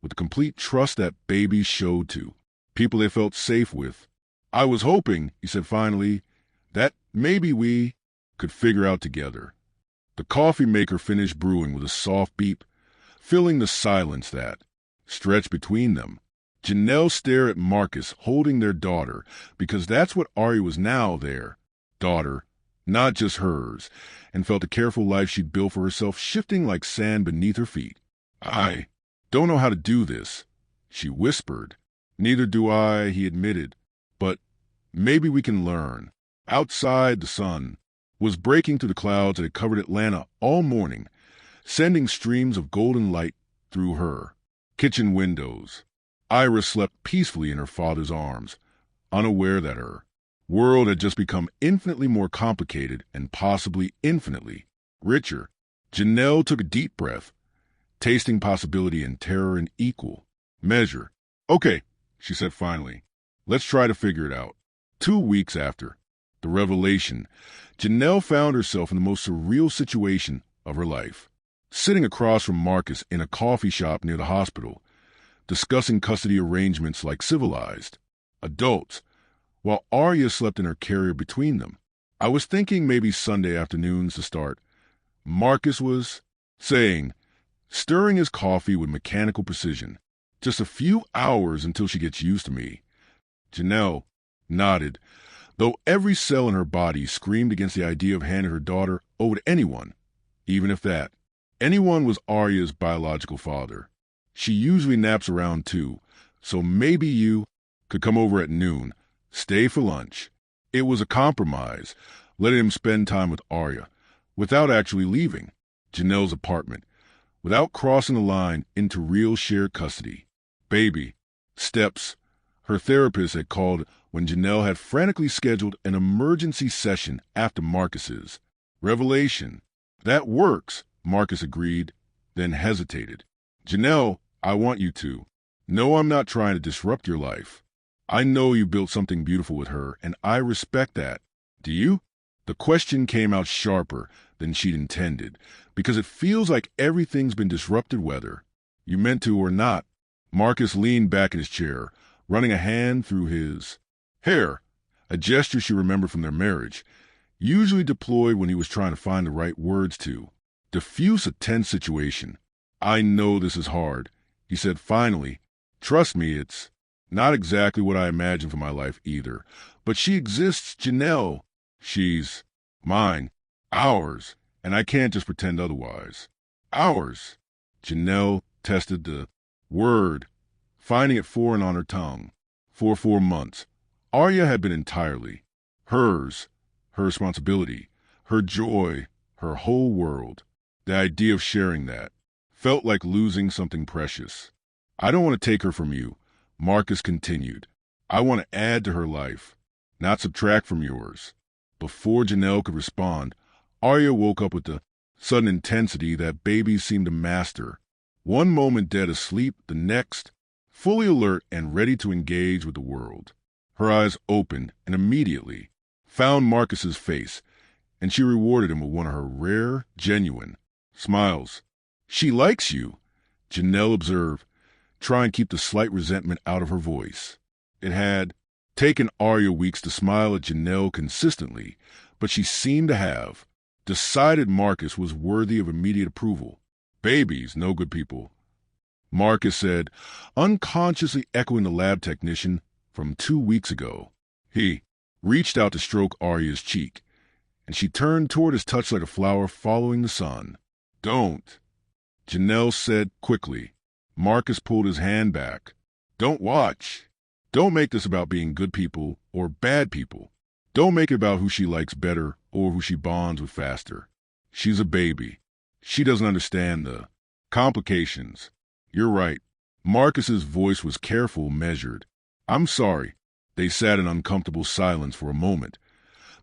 with the complete trust that babies showed to people they felt safe with. "I was hoping," he said finally, "that maybe we could figure out together." The coffee maker finished brewing with a soft beep, filling the silence that stretched between them. Janelle stared at Marcus holding their daughter, because that's what Arya was now, their daughter, not just hers, and felt the careful life she'd built for herself shifting like sand beneath her feet. "I don't know how to do this," she whispered. "Neither do I," he admitted, "but maybe we can learn." Outside, the sun was breaking through the clouds that had covered Atlanta all morning, sending streams of golden light through her kitchen windows. Ira slept peacefully in her father's arms, unaware that her world had just become infinitely more complicated and possibly infinitely richer. Janelle took a deep breath, tasting possibility and terror in equal measure. "Okay," she said finally, "let's try to figure it out." 2 weeks after the revelation, Janelle found herself in the most surreal situation of her life, sitting across from Marcus in a coffee shop near the hospital, discussing custody arrangements like civilized adults, while Arya slept in her carrier between them. "I was thinking maybe Sunday afternoons to start," Marcus was saying, stirring his coffee with mechanical precision. "Just a few hours until she gets used to me." Janelle nodded, though every cell in her body screamed against the idea of handing her daughter over to anyone, even if that anyone was Arya's biological father. "She usually naps around 2, so maybe you could come over at noon, stay for lunch." It was a compromise, letting him spend time with Arya, without actually leaving Janelle's apartment, without crossing the line into real shared custody. Baby steps, her therapist had called when Janelle had frantically scheduled an emergency session after Marcus's revelation. "That works," Marcus agreed, then hesitated. "Janelle, I want you to know I'm not trying to disrupt your life. I know you built something beautiful with her, and I respect that. Do you?" The question came out sharper than she'd intended, because it feels like everything's been disrupted, whether you meant to or not. Marcus leaned back in his chair, running a hand through his hair, a gesture she remembered from their marriage, usually deployed when he was trying to find the right words to diffuse a tense situation. "I know this is hard," he said finally. "Trust me, it's not exactly what I imagined for my life either. But she exists, Janelle. She's mine, ours, and I can't just pretend otherwise." "Ours." Janelle tested the word, finding it foreign on her tongue. For 4 months, Arya had been entirely hers, her responsibility, her joy, her whole world. The idea of sharing that felt like losing something precious. "I don't want to take her from you," Marcus continued. "I want to add to her life, not subtract from yours." Before Janelle could respond, Arya woke up with the sudden intensity that babies seem to master. One moment dead asleep, the next fully alert and ready to engage with the world. Her eyes opened and immediately found Marcus's face, and she rewarded him with one of her rare, genuine smiles. "She likes you," Janelle observed, trying to keep the slight resentment out of her voice. It had taken Arya weeks to smile at Janelle consistently, but she seemed to have decided Marcus was worthy of immediate approval. "Babies, no good people," Marcus said, unconsciously echoing the lab technician from 2 weeks ago. He reached out to stroke Arya's cheek, and she turned toward his touch like a flower following the sun. "Don't," Janelle said quickly. Marcus pulled his hand back. "Don't watch. Don't make this about being good people or bad people. Don't make it about who she likes better or who she bonds with faster. She's a baby. She doesn't understand the complications." "You're right." Marcus's voice was careful, measured. "I'm sorry." They sat in uncomfortable silence for a moment,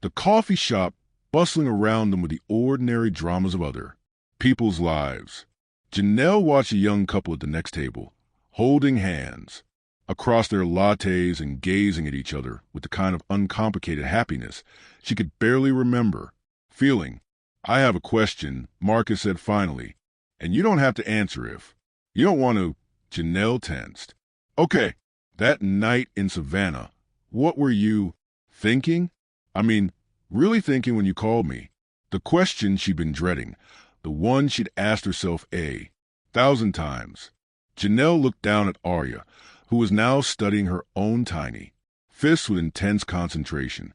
the coffee shop bustling around them with the ordinary dramas of other people's lives. Janelle watched a young couple at the next table, holding hands across their lattes and gazing at each other with the kind of uncomplicated happiness she could barely remember feeling. "I have a question," Marcus said finally, "and you don't have to answer if you don't want to." Janelle tensed. "Okay, that night in Savannah, what were you thinking? I mean, really thinking when you called me?" The question she'd been dreading, the one she'd asked herself 1,000 times. Janelle looked down at Arya, who was now studying her own tiny fists with intense concentration.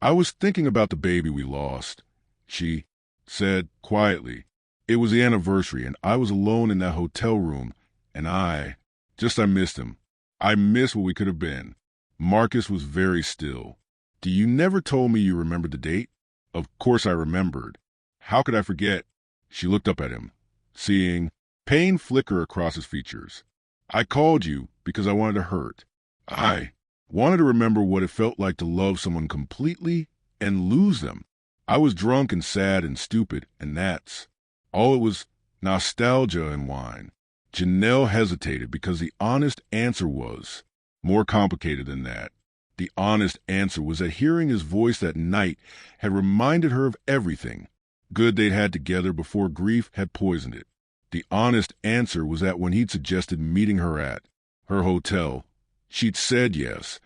"I was thinking about the baby we lost," she said quietly. "It was the anniversary, and I was alone in that hotel room, and I missed him. I miss what we could have been." Marcus was very still. "You never told me you remembered the date?" "Of course I remembered. How could I forget?" She looked up at him, seeing pain flicker across his features. "I called you because I wanted to hurt. I wanted to remember what it felt like to love someone completely and lose them. I was drunk and sad and stupid, and that's all. It was nostalgia and wine." Janelle hesitated because the honest answer was more complicated than that. The honest answer was that hearing his voice that night had reminded her of everything good they'd had together before grief had poisoned it. The honest answer was that when he'd suggested meeting her at her hotel, she'd said yes,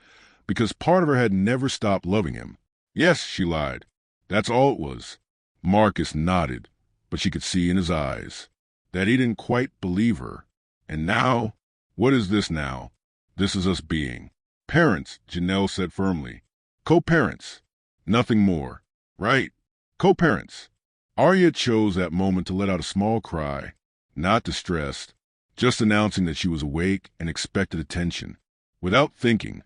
because part of her had never stopped loving him. "Yes," she lied. "That's all it was." Marcus nodded, but she could see in his eyes that he didn't quite believe her. "And now? What is this now?" "This is us being parents," Janelle said firmly. "Co-parents. Nothing more. Right? Co-parents." Arya chose that moment to let out a small cry, not distressed, just announcing that she was awake and expected attention. Without thinking,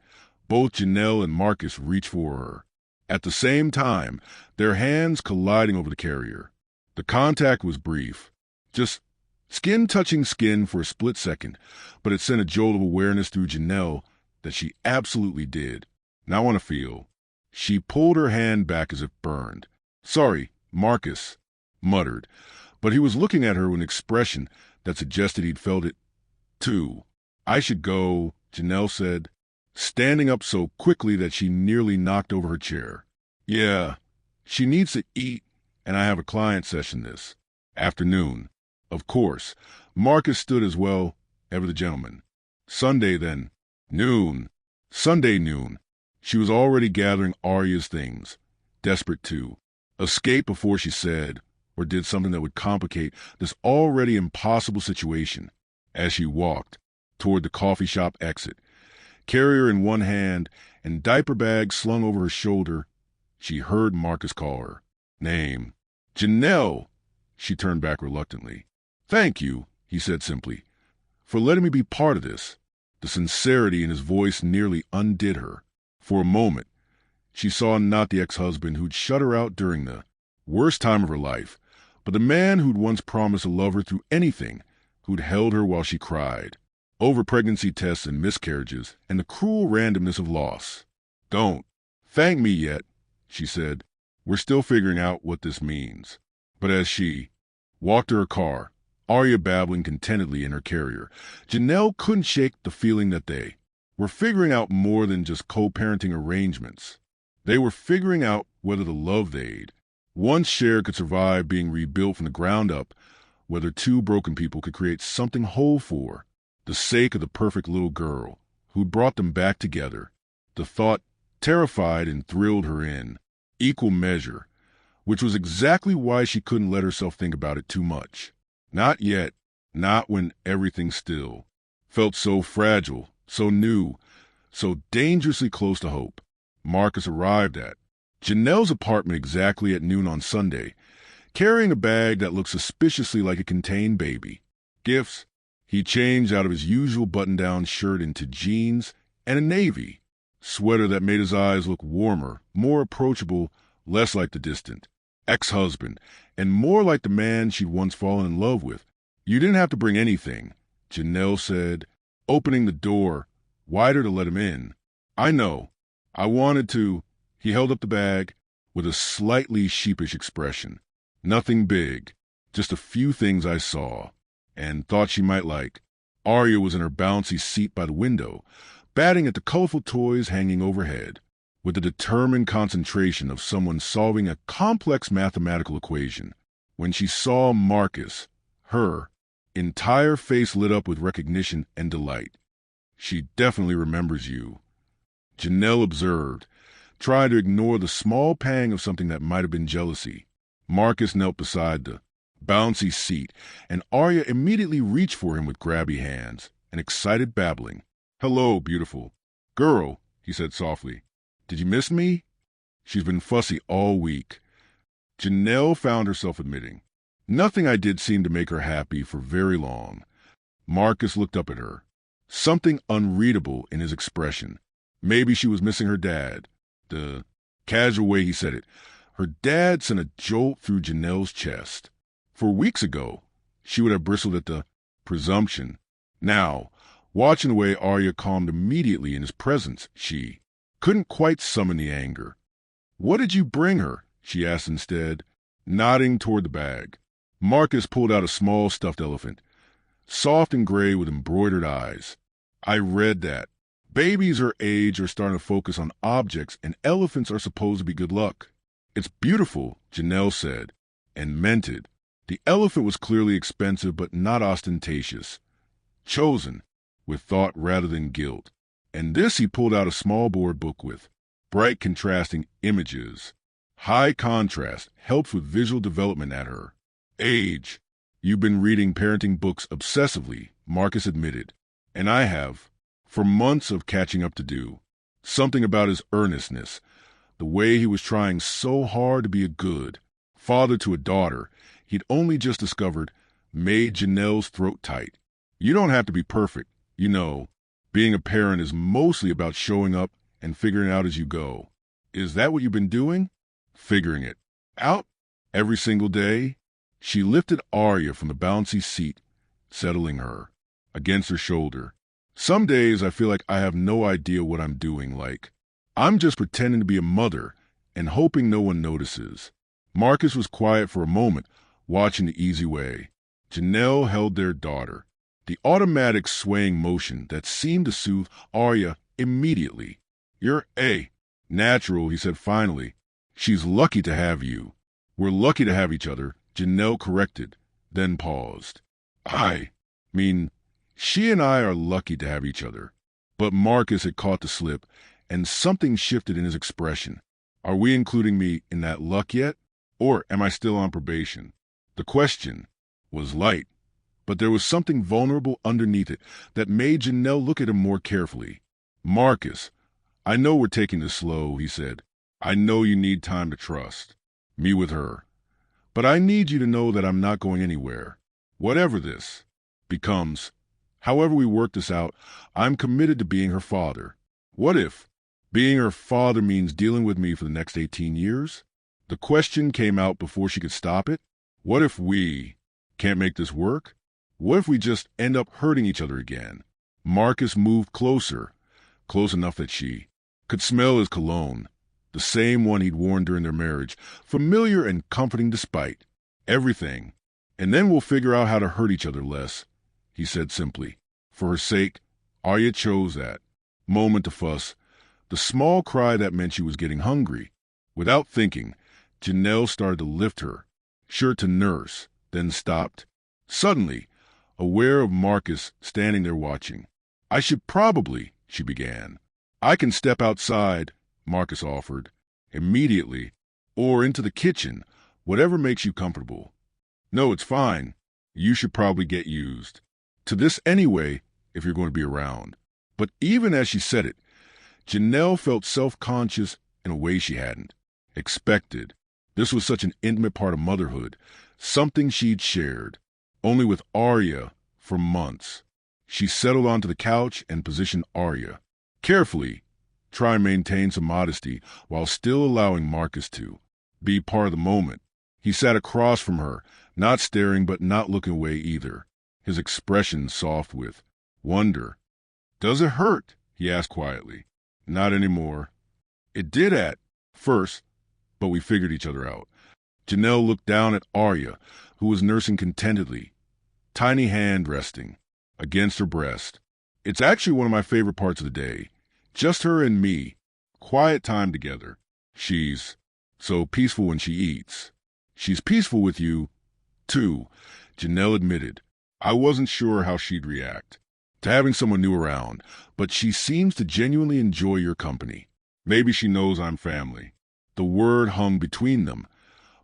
both Janelle and Marcus reached for her. At the same time, their hands colliding over the carrier. The contact was brief, just skin touching skin for a split second, but it sent a jolt of awareness through Janelle that she absolutely did not want to feel. She pulled her hand back as if burned. "Sorry," Marcus muttered, but he was looking at her with an expression that suggested he'd felt it too. "I should go," Janelle said, standing up so quickly that she nearly knocked over her chair. "Yeah, she needs to eat, and I have a client session this afternoon." Of course, Marcus stood as well, ever the gentleman. "Sunday, then." "Noon." "Sunday noon." She was already gathering Arya's things, desperate to escape before she said or did something that would complicate this already impossible situation. As she walked toward the coffee shop exit, carrier in one hand and diaper bag slung over her shoulder, she heard Marcus call her name. Janelle! She turned back reluctantly. Thank you, he said simply, for letting me be part of this. The sincerity in his voice nearly undid her. For a moment, she saw not the ex-husband who'd shut her out during the worst time of her life, but the man who'd once promised to love her through anything, who'd held her while she cried, over pregnancy tests and miscarriages and the cruel randomness of loss. Don't thank me yet, she said. We're still figuring out what this means. But as she walked to her car, Arya babbling contentedly in her carrier, Janelle couldn't shake the feeling that they were figuring out more than just co-parenting arrangements. They were figuring out whether the love they'd once shared could survive being rebuilt from the ground up, whether two broken people could create something whole for the sake of the perfect little girl who'd brought them back together. The thought terrified and thrilled her in equal measure, which was exactly why she couldn't let herself think about it too much. Not yet, not when everything still felt so fragile, so new, so dangerously close to hope. Marcus arrived at Janelle's apartment exactly at noon on Sunday, carrying a bag that looked suspiciously like it contained baby gifts. He changed out of his usual button-down shirt into jeans and a navy sweater that made his eyes look warmer, more approachable, less like the distant ex-husband, and more like the man she'd once fallen in love with. You didn't have to bring anything, Janelle said, opening the door wider to let him in. I know. I wanted to. He held up the bag with a slightly sheepish expression. Nothing big, just a few things I saw and thought she might like. Arya was in her bouncy seat by the window, batting at the colorful toys hanging overhead, with the determined concentration of someone solving a complex mathematical equation. When she saw Marcus, her entire face lit up with recognition and delight. She definitely remembers you, Janelle observed, trying to ignore the small pang of something that might have been jealousy. Marcus knelt beside the bouncy seat, and Arya immediately reached for him with grabby hands and excited babbling. Hello, beautiful girl, he said softly. Did you miss me? She's been fussy all week, Janelle found herself admitting. Nothing I did seemed to make her happy for very long. Marcus looked up at her, something unreadable in his expression. Maybe she was missing her dad. The casual way he said it. Her dad sent a jolt through Janelle's chest. For weeks ago, she would have bristled at the presumption. Now, watching the way Arya calmed immediately in his presence, she couldn't quite summon the anger. What did you bring her? She asked instead, nodding toward the bag. Marcus pulled out a small stuffed elephant, soft and gray with embroidered eyes. I read that. Babies her age are starting to focus on objects, and elephants are supposed to be good luck. It's beautiful, Janelle said, and meant it. The elephant was clearly expensive but not ostentatious. Chosen, with thought rather than guilt. And this he pulled out a small board book with bright contrasting images. High contrast helps with visual development at her age. You've been reading parenting books obsessively, Marcus admitted. And I have, for months of catching up to do. Something about his earnestness, the way he was trying so hard to be a good father to a daughter he'd only just discovered, made Janelle's throat tight. You don't have to be perfect. You know, being a parent is mostly about showing up and figuring out as you go. Is that what you've been doing? Figuring it out every single day? She lifted Arya from the bouncy seat, settling her against her shoulder. Some days I feel like I have no idea what I'm doing, like I'm just pretending to be a mother and hoping no one notices. Marcus was quiet for a moment, watching the easy way Janelle held their daughter, the automatic swaying motion that seemed to soothe Arya immediately. You're natural, he said finally. She's lucky to have you. We're lucky to have each other, Janelle corrected, then paused. I mean, she and I are lucky to have each other. But Marcus had caught the slip and something shifted in his expression. Are we including me in that luck yet? Or am I still on probation? The question was light, but there was something vulnerable underneath it that made Janelle look at him more carefully. Marcus, I know we're taking this slow, he said. I know you need time to trust me with her. But I need you to know that I'm not going anywhere. Whatever this becomes, however we work this out, I'm committed to being her father. What if being her father means dealing with me for the next 18 years? The question came out before she could stop it. What if we can't make this work? What if we just end up hurting each other again? Marcus moved closer, close enough that she could smell his cologne, the same one he'd worn during their marriage, familiar and comforting despite everything. And then we'll figure out how to hurt each other less, he said simply. For her sake, Arya chose that moment to fuss, the small cry that meant she was getting hungry. Without thinking, Janelle started to lift her shirt to nurse, then stopped. Suddenly, aware of Marcus standing there watching. I should probably, she began. I can step outside, Marcus offered, immediately, or into the kitchen, whatever makes you comfortable. No, it's fine. You should probably get used to this anyway if you're going to be around. But even as she said it, Janelle felt self-conscious in a way she hadn't expected. This was such an intimate part of motherhood, something she'd shared only with Arya for months. She settled onto the couch and positioned Arya carefully, trying to maintain some modesty while still allowing Marcus to be part of the moment. He sat across from her, not staring but not looking away either, his expression soft with wonder. Does it hurt? He asked quietly. Not anymore. It did at first, but we figured each other out. Janelle looked down at Arya, who was nursing contentedly, tiny hand resting against her breast. It's actually one of my favorite parts of the day. Just her and me. Quiet time together. She's so peaceful when she eats. She's peaceful with you, too, Janelle admitted. I wasn't sure how she'd react to having someone new around, but she seems to genuinely enjoy your company. Maybe she knows I'm family. The word hung between them,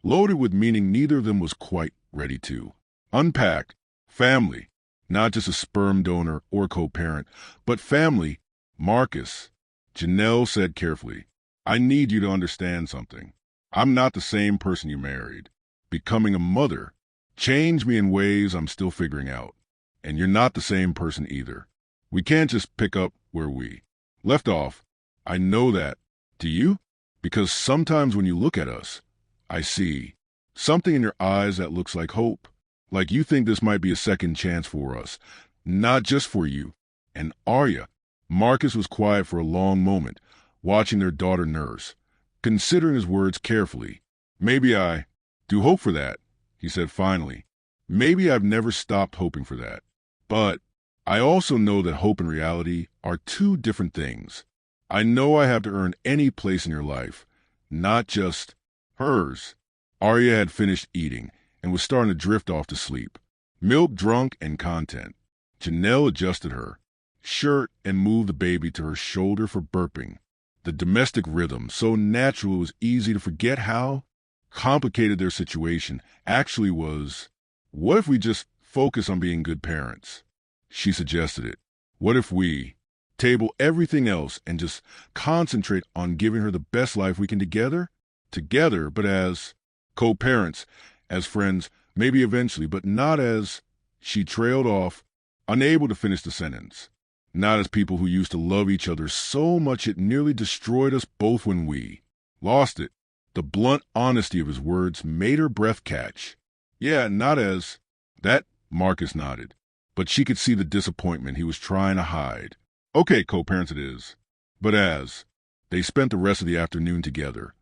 loaded with meaning neither of them was quite ready to unpack. Family, not just a sperm donor or co-parent, but family. Marcus, Janelle said carefully, I need you to understand something. I'm not the same person you married. Becoming a mother changed me in ways I'm still figuring out. And you're not the same person either. We can't just pick up where we left off. I know that. Do you? Because sometimes when you look at us, I see something in your eyes that looks like hope. Like you think this might be a second chance for us. Not just for you. And Arya. Marcus was quiet for a long moment, watching their daughter nurse, considering his words carefully. Maybe I do hope for that, he said finally. Maybe I've never stopped hoping for that. But I also know that hope and reality are two different things. I know I have to earn any place in your life, not just hers. Arya had finished eating and was starting to drift off to sleep. Milk drunk and content. Janelle adjusted her shirt and moved the baby to her shoulder for burping. The domestic rhythm, so natural it was easy to forget how complicated their situation actually was. What if we just focus on being good parents? She suggested it. What if we table everything else and just concentrate on giving her the best life we can together? Together, but as co-parents, as friends, maybe eventually, but not as... She trailed off, unable to finish the sentence. Not as people who used to love each other so much it nearly destroyed us both when we lost it. The blunt honesty of his words made her breath catch. Yeah, not as... That, Marcus nodded. But she could see the disappointment he was trying to hide. Okay, co-parents it is. But as... They spent the rest of the afternoon together.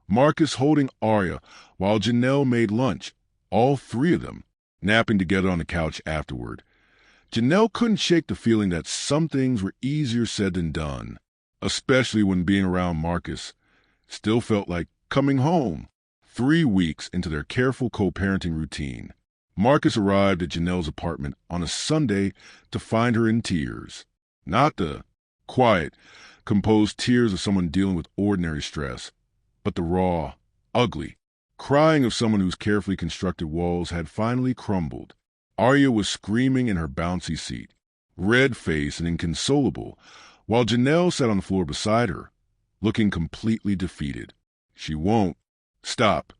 Marcus holding Arya while Janelle made lunch. All three of them napping together on the couch afterward. Janelle couldn't shake the feeling that some things were easier said than done, especially when being around Marcus still felt like coming home. 3 weeks into their careful co-parenting routine, Marcus arrived at Janelle's apartment on a Sunday to find her in tears. Not the quiet, composed tears of someone dealing with ordinary stress, but the raw, ugly crying of someone whose carefully constructed walls had finally crumbled. Arya was screaming in her bouncy seat, red-faced and inconsolable, while Janelle sat on the floor beside her, looking completely defeated. "She won't stop,"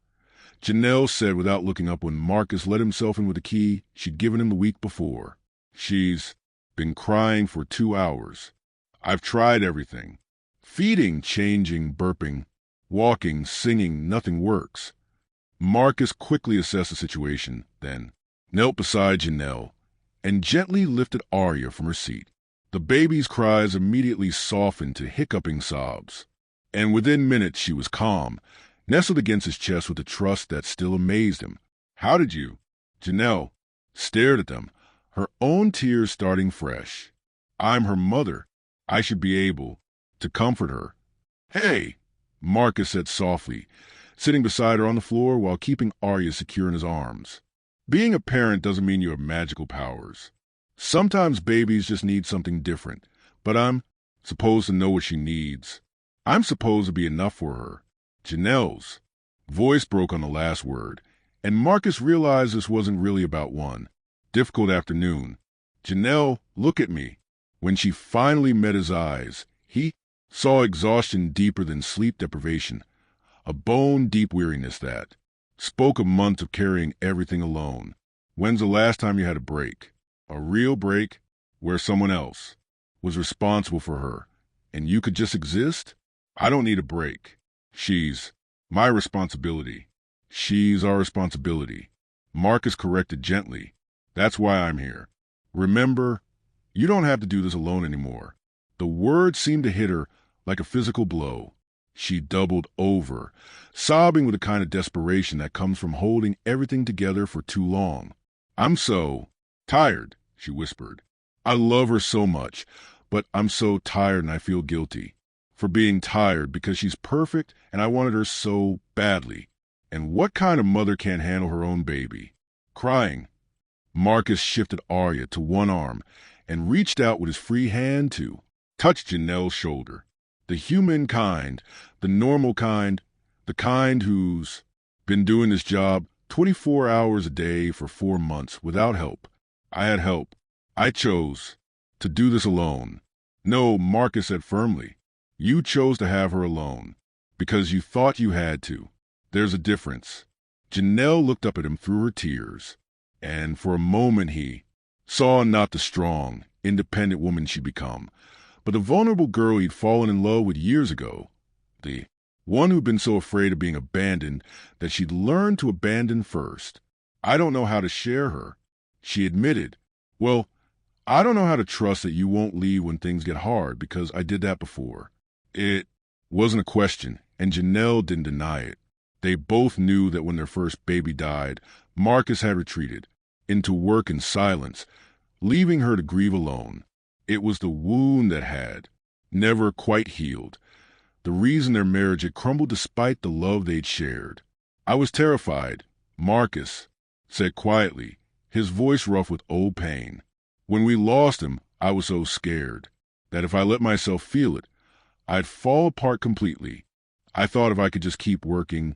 Janelle said without looking up when Marcus let himself in with the key she'd given him the week before. "She's been crying for 2 hours. I've tried everything. Feeding, changing, burping, walking, singing, nothing works." Marcus quickly assessed the situation, then knelt beside Janelle and gently lifted Arya from her seat. The baby's cries immediately softened to hiccuping sobs, and within minutes she was calm, nestled against his chest with a trust that still amazed him. "How did you?" Janelle stared at them, her own tears starting fresh. "I'm her mother. I should be able to comfort her." "Hey," Marcus said softly, sitting beside her on the floor while keeping Arya secure in his arms. "Being a parent doesn't mean you have magical powers. Sometimes babies just need something different, but I'm supposed to know what she needs. I'm supposed to be enough for her." Janelle's voice broke on the last word, and Marcus realized this wasn't really about one difficult afternoon. "Janelle, look at me." When she finally met his eyes, he saw exhaustion deeper than sleep deprivation, a bone-deep weariness that spoke of months of carrying everything alone. "When's the last time you had a break? A real break where someone else was responsible for her and you could just exist?" "I don't need a break. She's my responsibility." "She's our responsibility," Marcus corrected gently. "That's why I'm here. Remember, you don't have to do this alone anymore." The words seemed to hit her like a physical blow. She doubled over, sobbing with a kind of desperation that comes from holding everything together for too long. "I'm so tired," she whispered. "I love her so much, but I'm so tired and I feel guilty for being tired because she's perfect and I wanted her so badly. And what kind of mother can't handle her own baby?" Crying, Marcus shifted Arya to one arm and reached out with his free hand to touch Janelle's shoulder. "The human kind, the normal kind, the kind who's been doing this job 24 hours a day for 4 months without help. I had help. I chose to do this alone." "No," Marcus said firmly. "You chose to have her alone because you thought you had to. There's a difference." Janelle looked up at him through her tears, and for a moment he saw not the strong, independent woman she'd become, but the vulnerable girl he'd fallen in love with years ago, the one who'd been so afraid of being abandoned that she'd learned to abandon first. "I don't know how to share her," she admitted. "Well, I don't know how to trust that you won't leave when things get hard because I did that before." It wasn't a question, and Janelle didn't deny it. They both knew that when their first baby died, Marcus had retreated into work in silence, leaving her to grieve alone. It was the wound that had never quite healed, the reason their marriage had crumbled despite the love they'd shared. "I was terrified," Marcus said quietly, his voice rough with old pain. "When we lost him, I was so scared that if I let myself feel it, I'd fall apart completely. I thought if I could just keep working,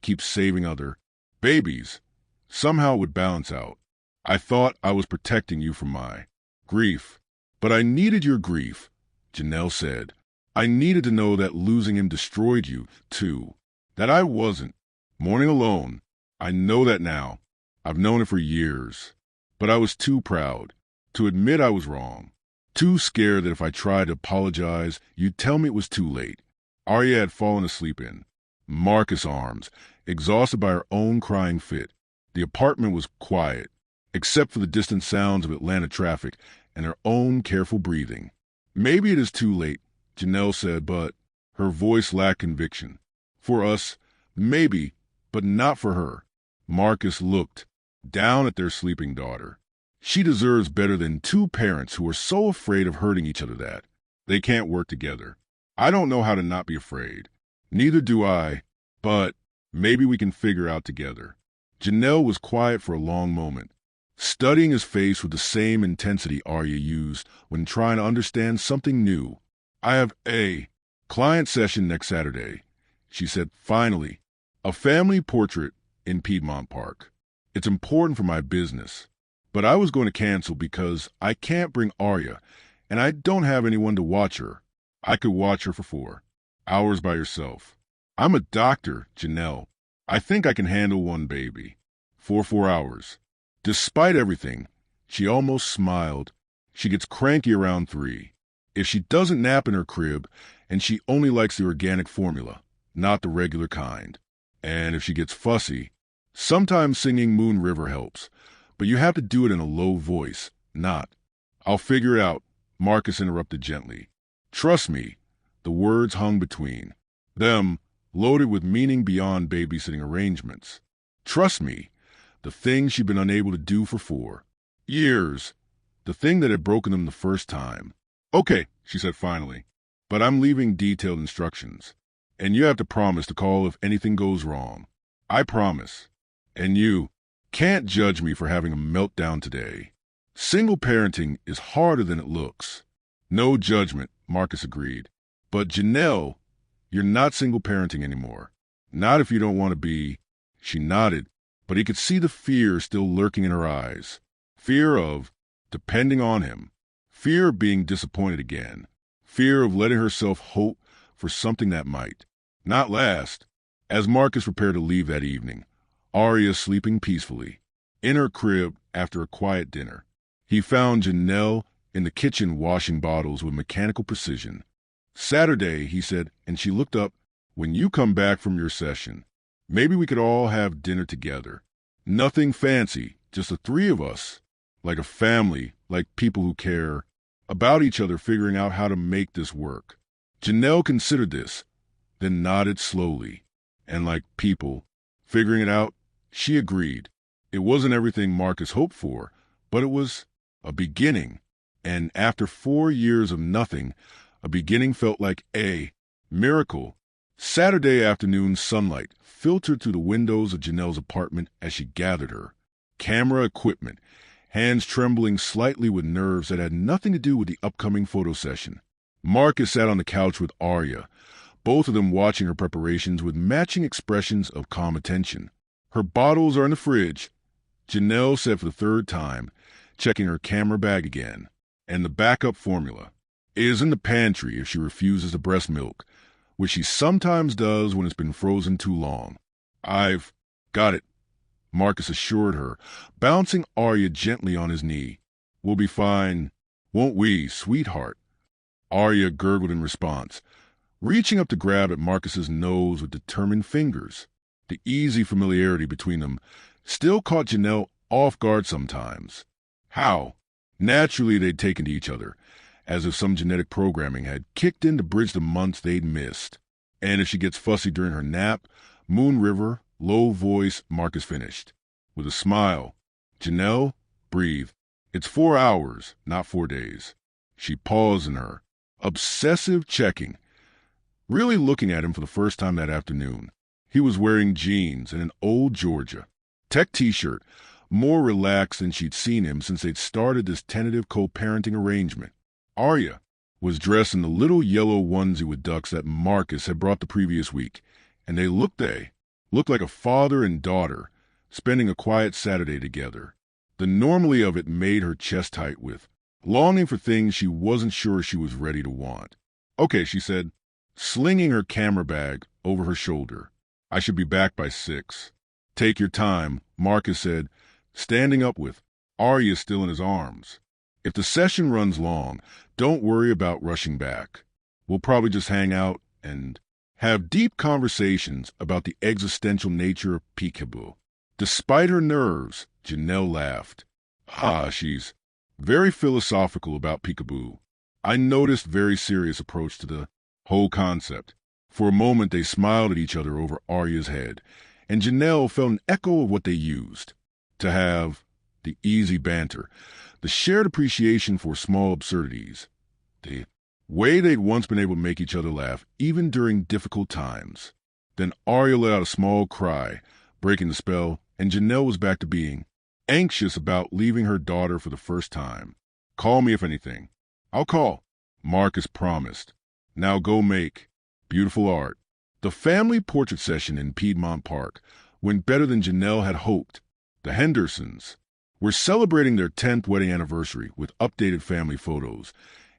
keep saving other babies, somehow it would balance out. I thought I was protecting you from my grief. But I needed your grief," Janelle said. "I needed to know that losing him destroyed you, too. That I wasn't mourning alone. I know that now. I've known it for years. But I was too proud to admit I was wrong. Too scared that if I tried to apologize, you'd tell me it was too late." Arya had fallen asleep in Marcus' arms, exhausted by her own crying fit. The apartment was quiet, except for the distant sounds of Atlanta traffic and her own careful breathing. "Maybe it is too late," Janelle said, but her voice lacked conviction. "For us, maybe, but not for her." Marcus looked down at their sleeping daughter. "She deserves better than 2 parents who are so afraid of hurting each other that they can't work together. I don't know how to not be afraid. Neither do I, but maybe we can figure out together." Janelle was quiet for a long moment, studying his face with the same intensity Arya used when trying to understand something new. I have a client session next Saturday, she said finally. A family portrait in Piedmont Park. It's important for my business. But I was going to cancel because I can't bring Arya, and I don't have anyone to watch her. I could watch her for 4 hours by herself. I'm a doctor, Janelle. I think I can handle one baby. For 4 hours. Despite everything, she almost smiled. She gets cranky around 3. If she doesn't nap in her crib, and she only likes the organic formula, not the regular kind. And if she gets fussy, sometimes singing Moon River helps, but you have to do it in a low voice, not. I'll figure it out, Marcus interrupted gently. Trust me, the words hung between them, loaded with meaning beyond babysitting arrangements. Trust me, the thing she'd been unable to do for 4 years, the thing that had broken them the first time. Okay, she said finally, but I'm leaving detailed instructions, and you have to promise to call if anything goes wrong. I promise. And you can't judge me for having a meltdown today. Single parenting is harder than it looks. No judgment, Marcus agreed. But Janelle, you're not single parenting anymore. Not if you don't want to be. She nodded, but he could see the fear still lurking in her eyes. Fear of depending on him. Fear of being disappointed again. Fear of letting herself hope for something that might not last. As Marcus prepared to leave that evening, Arya sleeping peacefully in her crib after a quiet dinner, he found Janelle in the kitchen washing bottles with mechanical precision. Saturday, he said, and she looked up, when you come back from your session, maybe we could all have dinner together. Nothing fancy, just the 3 of us, like a family, like people who care about each other, figuring out how to make this work. Janelle considered this, then nodded slowly, and like people figuring it out, she agreed. It wasn't everything Marcus hoped for, but it was a beginning. And after 4 years of nothing, a beginning felt like a miracle. Saturday afternoon sunlight filtered through the windows of Janelle's apartment as she gathered her camera equipment, hands trembling slightly with nerves that had nothing to do with the upcoming photo session. Marcus sat on the couch with Arya, both of them watching her preparations with matching expressions of calm attention. Her bottles are in the fridge, Janelle said for the 3rd time, checking her camera bag again. And the backup formula is in the pantry if she refuses the breast milk, which she sometimes does when it's been frozen too long. I've got it, Marcus assured her, bouncing Arya gently on his knee. We'll be fine, won't we, sweetheart? Arya gurgled in response, reaching up to grab at Marcus's nose with determined fingers. The easy familiarity between them still caught Janelle off guard sometimes. How? Naturally, they'd taken to each other, as if some genetic programming had kicked in to bridge the months they'd missed. And if she gets fussy during her nap, Moon River, low voice, Marcus finished. With a smile, Janelle, breathe. It's 4 hours, not 4 days. She paused in her obsessive checking, really looking at him for the first time that afternoon. He was wearing jeans and an old Georgia Tech t-shirt, more relaxed than she'd seen him since they'd started this tentative co-parenting arrangement. Arya was dressed in the little yellow onesie with ducks that Marcus had brought the previous week, and they looked like a father and daughter spending a quiet Saturday together. The normalcy of it made her chest tight with longing for things she wasn't sure she was ready to want. Okay, she said, slinging her camera bag over her shoulder. I should be back by 6. Take your time, Marcus said, standing up with Arya still in his arms. If the session runs long, don't worry about rushing back. We'll probably just hang out and have deep conversations about the existential nature of peekaboo. Despite her nerves, Janelle laughed. She's very philosophical about peekaboo. I noticed very serious approach to the whole concept. For a moment they smiled at each other over Arya's head, and Janelle felt an echo of what they used to have the easy banter, the shared appreciation for small absurdities, the way they'd once been able to make each other laugh, even during difficult times. Then Arya let out a small cry, breaking the spell, and Janelle was back to being anxious about leaving her daughter for the first time. Call me if anything. I'll call, Marcus promised. Now go make beautiful art. The family portrait session in Piedmont Park went better than Janelle had hoped. The Hendersons were celebrating their 10th wedding anniversary with updated family photos,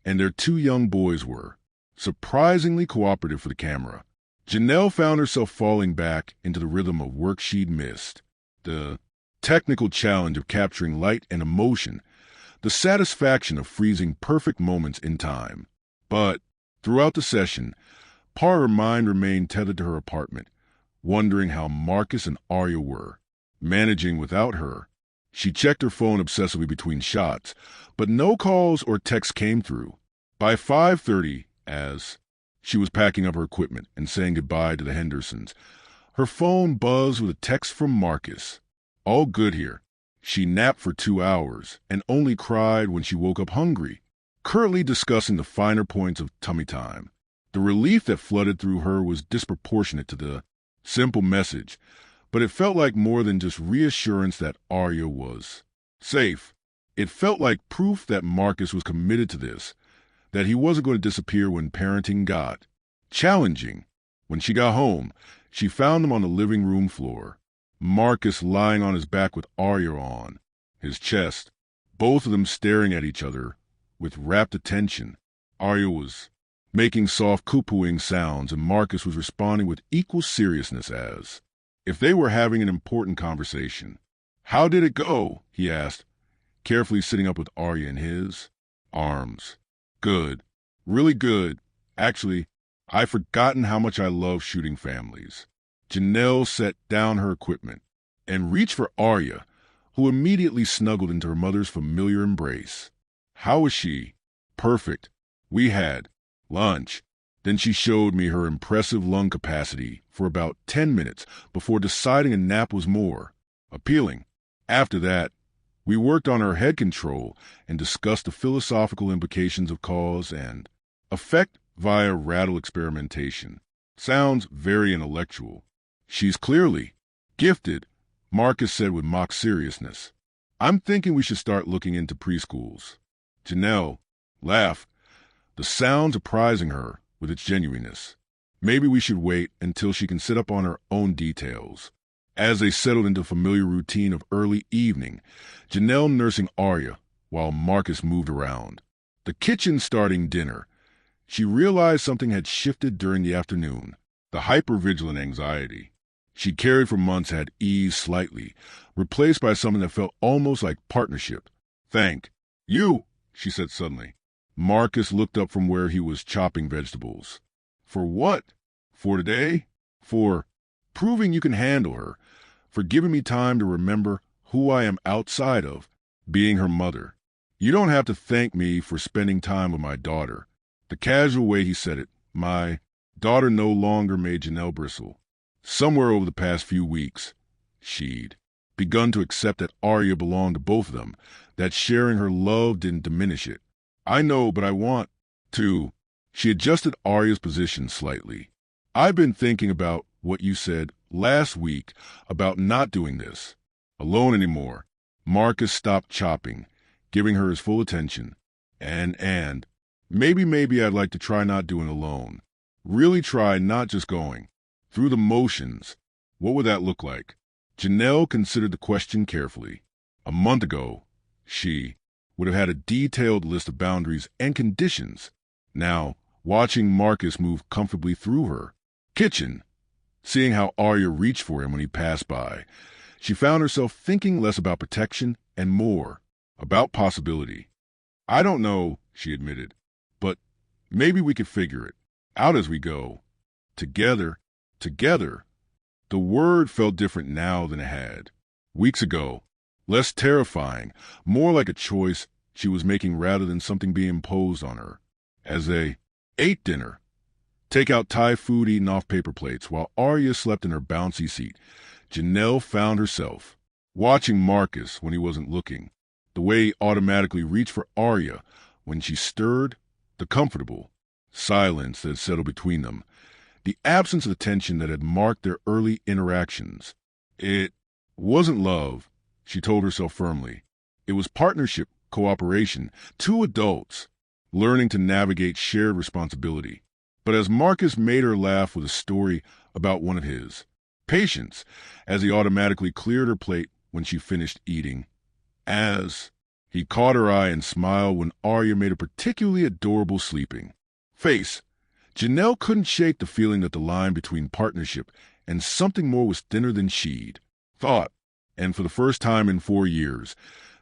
and their 2 young boys were surprisingly cooperative for the camera. Janelle found herself falling back into the rhythm of work she'd missed. The technical challenge of capturing light and emotion, the satisfaction of freezing perfect moments in time. But throughout the session, part of her mind remained tethered to her apartment, wondering how Marcus and Arya were managing without her. She checked her phone obsessively between shots, but no calls or texts came through. By 5:30, as she was packing up her equipment and saying goodbye to the Hendersons, her phone buzzed with a text from Marcus. All good here. She napped for 2 hours and only cried when she woke up hungry, currently discussing the finer points of tummy time. The relief that flooded through her was disproportionate to the simple message, but it felt like more than just reassurance that Arya was safe. It felt like proof that Marcus was committed to this, that he wasn't going to disappear when parenting got challenging. When she got home, she found him on the living room floor, Marcus lying on his back with Arya on his chest, both of them staring at each other with rapt attention. Arya was making soft coo-pooing sounds, and Marcus was responding with equal seriousness as if they were having an important conversation. "How did it go?" he asked, carefully sitting up with Arya in his arms. "Good. Really good. Actually, I've forgotten how much I love shooting families." Janelle set down her equipment and reached for Arya, who immediately snuggled into her mother's familiar embrace. "How was she?" "Perfect. We had lunch." Then she showed me her impressive lung capacity for about 10 minutes before deciding a nap was more appealing. After that, we worked on her head control and discussed the philosophical implications of cause and effect via rattle experimentation. Sounds very intellectual. "She's clearly gifted," Marcus said with mock seriousness. "I'm thinking we should start looking into preschools." Janelle laughed, the sound surprising her with its genuineness. "Maybe we should wait until she can sit up on her own details." As they settled into a familiar routine of early evening, Janelle nursing Arya while Marcus moved around the kitchen starting dinner, she realized something had shifted during the afternoon. The hypervigilant anxiety she carried for months had eased slightly, replaced by something that felt almost like partnership. "Thank you," she said suddenly. Marcus looked up from where he was chopping vegetables. "For what?" "For today. For proving you can handle her. For giving me time to remember who I am outside of being her mother. You don't have to thank me for spending time with my daughter." The casual way he said it, my daughter, no longer made Janelle bristle. Somewhere over the past few weeks, she'd begun to accept that Arya belonged to both of them, that sharing her love didn't diminish it. "I know, but I want to." She adjusted Arya's position slightly. "I've been thinking about what you said last week about not doing this alone anymore." Marcus stopped chopping, giving her his full attention. And maybe I'd like to try not doing alone. Really try not just going through the motions. What would that look like? Janelle considered the question carefully. A month ago, she would have had a detailed list of boundaries and conditions. Now, watching Marcus move comfortably through her kitchen, seeing how Arya reached for him when he passed by, she found herself thinking less about protection and more about possibility. "I don't know," she admitted, "but maybe we could figure it out as we go. Together. The word felt different now than it had weeks ago. Less terrifying, more like a choice she was making rather than something being imposed on her. As they ate dinner, take-out Thai food eaten off paper plates, while Arya slept in her bouncy seat, Janelle found herself watching Marcus when he wasn't looking, the way he automatically reached for Arya when she stirred, the comfortable silence that had settled between them, the absence of the tension that had marked their early interactions. It wasn't love, she told herself firmly. It was partnership, cooperation, 2 adults learning to navigate shared responsibility. But as Marcus made her laugh with a story about one of his patients, as he automatically cleared her plate when she finished eating, as he caught her eye and smiled when Arya made a particularly adorable sleeping face, Janelle couldn't shake the feeling that the line between partnership and something more was thinner than she'd thought. And for the first time in 4 years,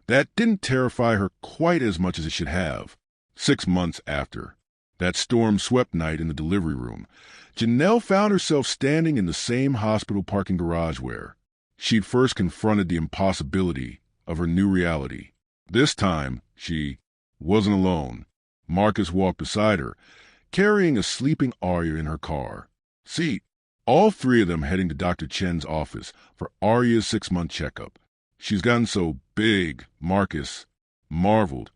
that didn't terrify her quite as much as it should have. 6 months after that storm-swept night in the delivery room, Janelle found herself standing in the same hospital parking garage where she'd first confronted the impossibility of her new reality. This time, she wasn't alone. Marcus walked beside her, carrying a sleeping Arya in her car seat. All three of them heading to Dr. Chen's office for Arya's 6-month checkup. She's gotten so big, Marcus marveled,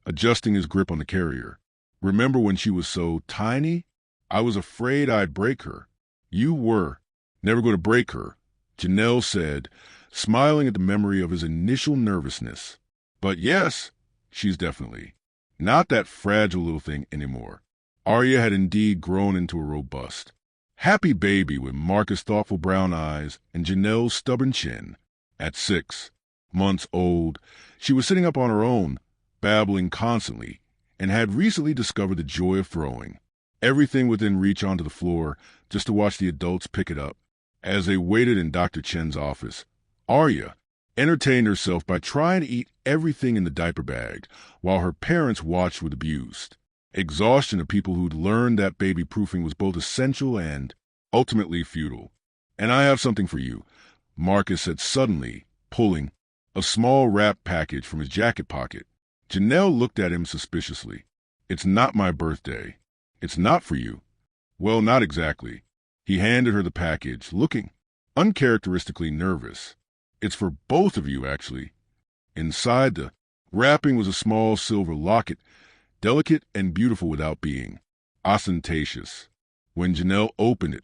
adjusting his grip on the carrier. Remember when she was so tiny? I was afraid I'd break her. You were never going to break her, Janelle said, smiling at the memory of his initial nervousness. But yes, she's definitely not that fragile little thing anymore. Arya had indeed grown into a robust, happy baby with Marcus' thoughtful brown eyes and Janelle's stubborn chin. At 6 months old, she was sitting up on her own, babbling constantly, and had recently discovered the joy of throwing everything within reach onto the floor just to watch the adults pick it up. As they waited in Dr. Chen's office, Arya entertained herself by trying to eat everything in the diaper bag while her parents watched with abused exhaustion of people who'd learned that baby-proofing was both essential and ultimately futile. And I have something for you, Marcus said suddenly, pulling a small wrap package from his jacket pocket. Janelle looked at him suspiciously. It's not my birthday. It's not for you. Well, not exactly. He handed her the package, looking uncharacteristically nervous. It's for both of you, actually. Inside the wrapping was a small silver locket, delicate and beautiful without being ostentatious. When Janelle opened it,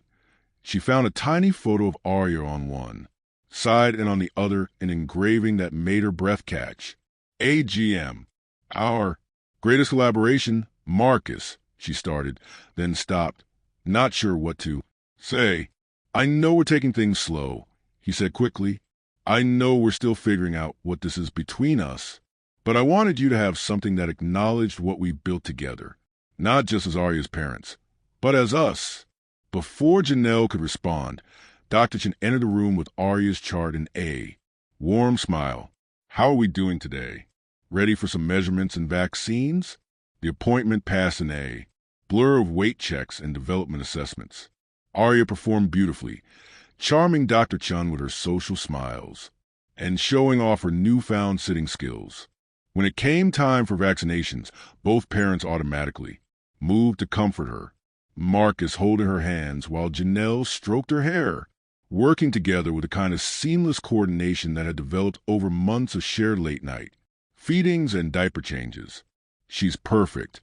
she found a tiny photo of Arya on one side and on the other an engraving that made her breath catch. AGM. Our greatest collaboration, Marcus, she started, then stopped, not sure what to say. I know we're taking things slow, he said quickly. I know we're still figuring out what this is between us, but I wanted you to have something that acknowledged what we built together, not just as Arya's parents, but as us. Before Janelle could respond, Dr. Chen entered the room with Arya's chart in A. Warm smile. How are we doing today? Ready for some measurements and vaccines? The appointment passed in A. Blur of weight checks and development assessments. Arya performed beautifully, charming Dr. Chen with her social smiles and showing off her newfound sitting skills. When it came time for vaccinations, both parents automatically moved to comfort her, Marcus holding her hands while Janelle stroked her hair, working together with a kind of seamless coordination that had developed over months of shared late night feedings and diaper changes. She's perfect,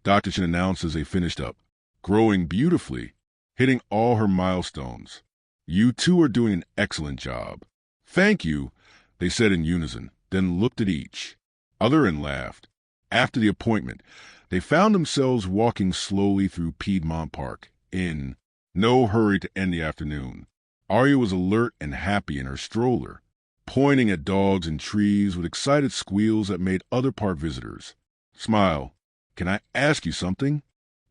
Dr. Chen announced as they finished up, growing beautifully, hitting all her milestones. You two are doing an excellent job. Thank you, they said in unison, then looked at each other and laughed. After the appointment, they found themselves walking slowly through Piedmont Park, in no hurry to end the afternoon. Arya was alert and happy in her stroller, pointing at dogs and trees with excited squeals that made other park visitors smile. Can I ask you something?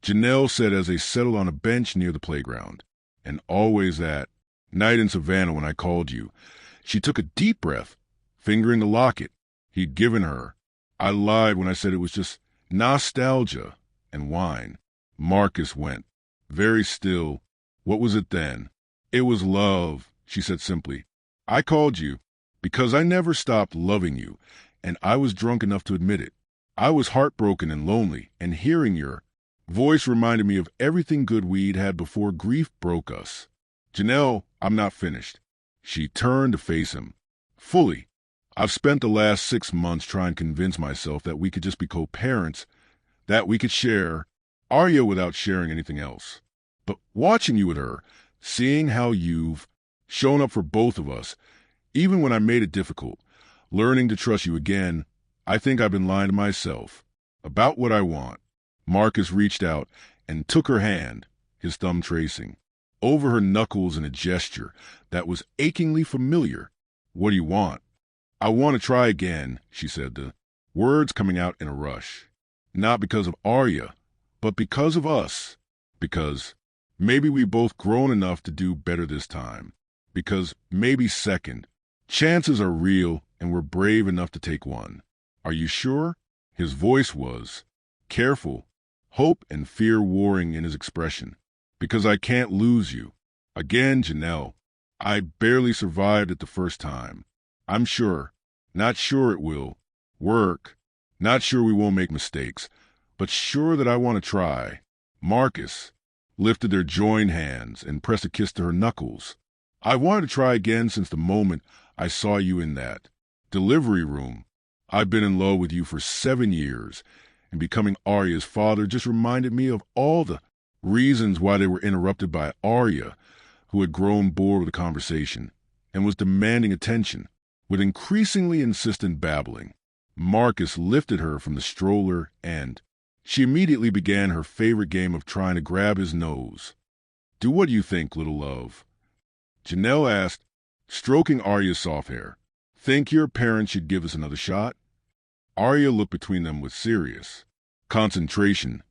Janelle said as they settled on a bench near the playground. And always that night in Savannah when I called you. She took a deep breath, fingering the locket he'd given her. I lied when I said it was just nostalgia and wine. Marcus went very still. What was it then? It was love, she said simply. I called you because I never stopped loving you, and I was drunk enough to admit it. I was heartbroken and lonely, and hearing your voice reminded me of everything good we'd had before grief broke us. Janelle, I'm not finished. She turned to face him. Fully. I've spent the last 6 months trying to convince myself that we could just be co-parents, that we could share Arya without sharing anything else. But watching you with her, seeing how you've shown up for both of us, even when I made it difficult, learning to trust you again, I think I've been lying to myself about what I want. Marcus reached out and took her hand, his thumb tracing, over her knuckles in a gesture that was achingly familiar. "What do you want?" "I want to try again," she said, the words coming out in a rush. "Not because of Arya, but because of us. Because maybe we both grown enough to do better this time. Because maybe second, chances are real and we're brave enough to take one. Are you sure?" His voice was careful, hope and fear warring in his expression. "Because I can't lose you. Again, Janelle. I barely survived it the first time. I'm sure, not sure it will work, not sure we won't make mistakes, but sure that I want to try." Marcus lifted their joined hands and pressed a kiss to her knuckles. "I wanted to try again since the moment I saw you in that delivery room. I've been in love with you for 7 years, and becoming Arya's father just reminded me of all the reasons why they were interrupted by Arya, who had grown bored with the conversation and was demanding attention with increasingly insistent babbling. Marcus lifted her from the stroller and she immediately began her favorite game of trying to grab his nose. "Do what you think, little love?" Janelle asked, stroking Arya's soft hair. "Think your parents should give us another shot?" Arya looked between them with serious concentration,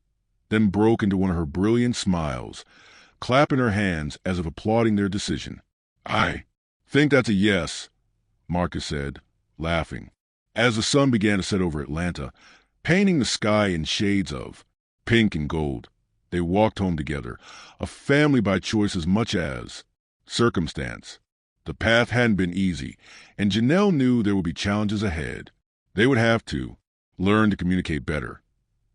then broke into one of her brilliant smiles, clapping her hands as if applauding their decision. "I think that's a yes," Marcus said, laughing. As the sun began to set over Atlanta, painting the sky in shades of pink and gold, they walked home together, a family by choice as much as circumstance. The path hadn't been easy, and Janelle knew there would be challenges ahead. They would have to learn to communicate better,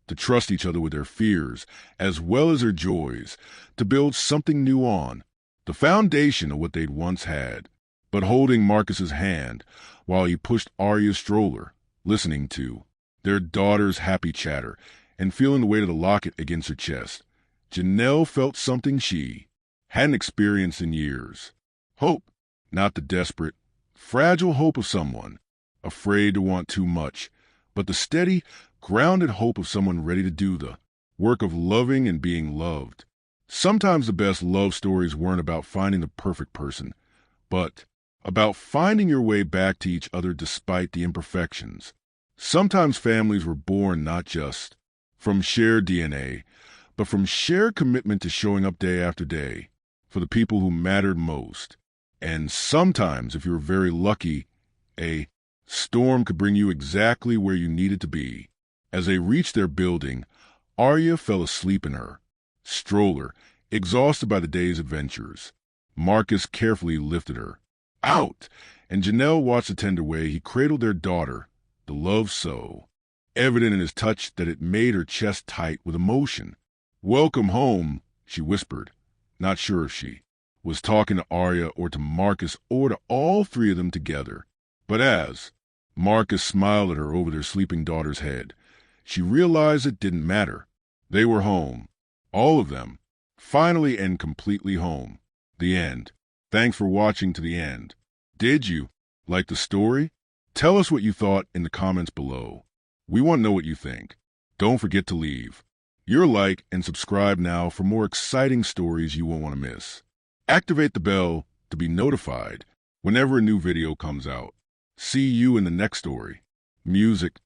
to trust each other with their fears as well as their joys, to build something new on the foundation of what they'd once had. But holding Marcus's hand while he pushed Arya's stroller, listening to their daughter's happy chatter and feeling the weight of the locket against her chest, Janelle felt something she hadn't experienced in years. Hope, not the desperate, fragile hope of someone afraid to want too much, but the steady, grounded hope of someone ready to do the work of loving and being loved. Sometimes the best love stories weren't about finding the perfect person, but about finding your way back to each other despite the imperfections. Sometimes families were born not just from shared DNA, but from shared commitment to showing up day after day for the people who mattered most. And sometimes, if you were very lucky, a storm could bring you exactly where you needed to be. As they reached their building, Arya fell asleep in her stroller, exhausted by the day's adventures. Marcus carefully lifted her out, and Janelle watched the tender way he cradled their daughter, the love so evident in his touch that it made her chest tight with emotion. "Welcome home," she whispered, not sure if she was talking to Arya or to Marcus or to all three of them together. But as Marcus smiled at her over their sleeping daughter's head, she realized it didn't matter. They were home, all of them, finally and completely home. The end. Thanks for watching to the end. Did you like the story? Tell us what you thought in the comments below. We want to know what you think. Don't forget to leave your like and subscribe now for more exciting stories you won't want to miss. Activate the bell to be notified whenever a new video comes out. See you in the next story. Music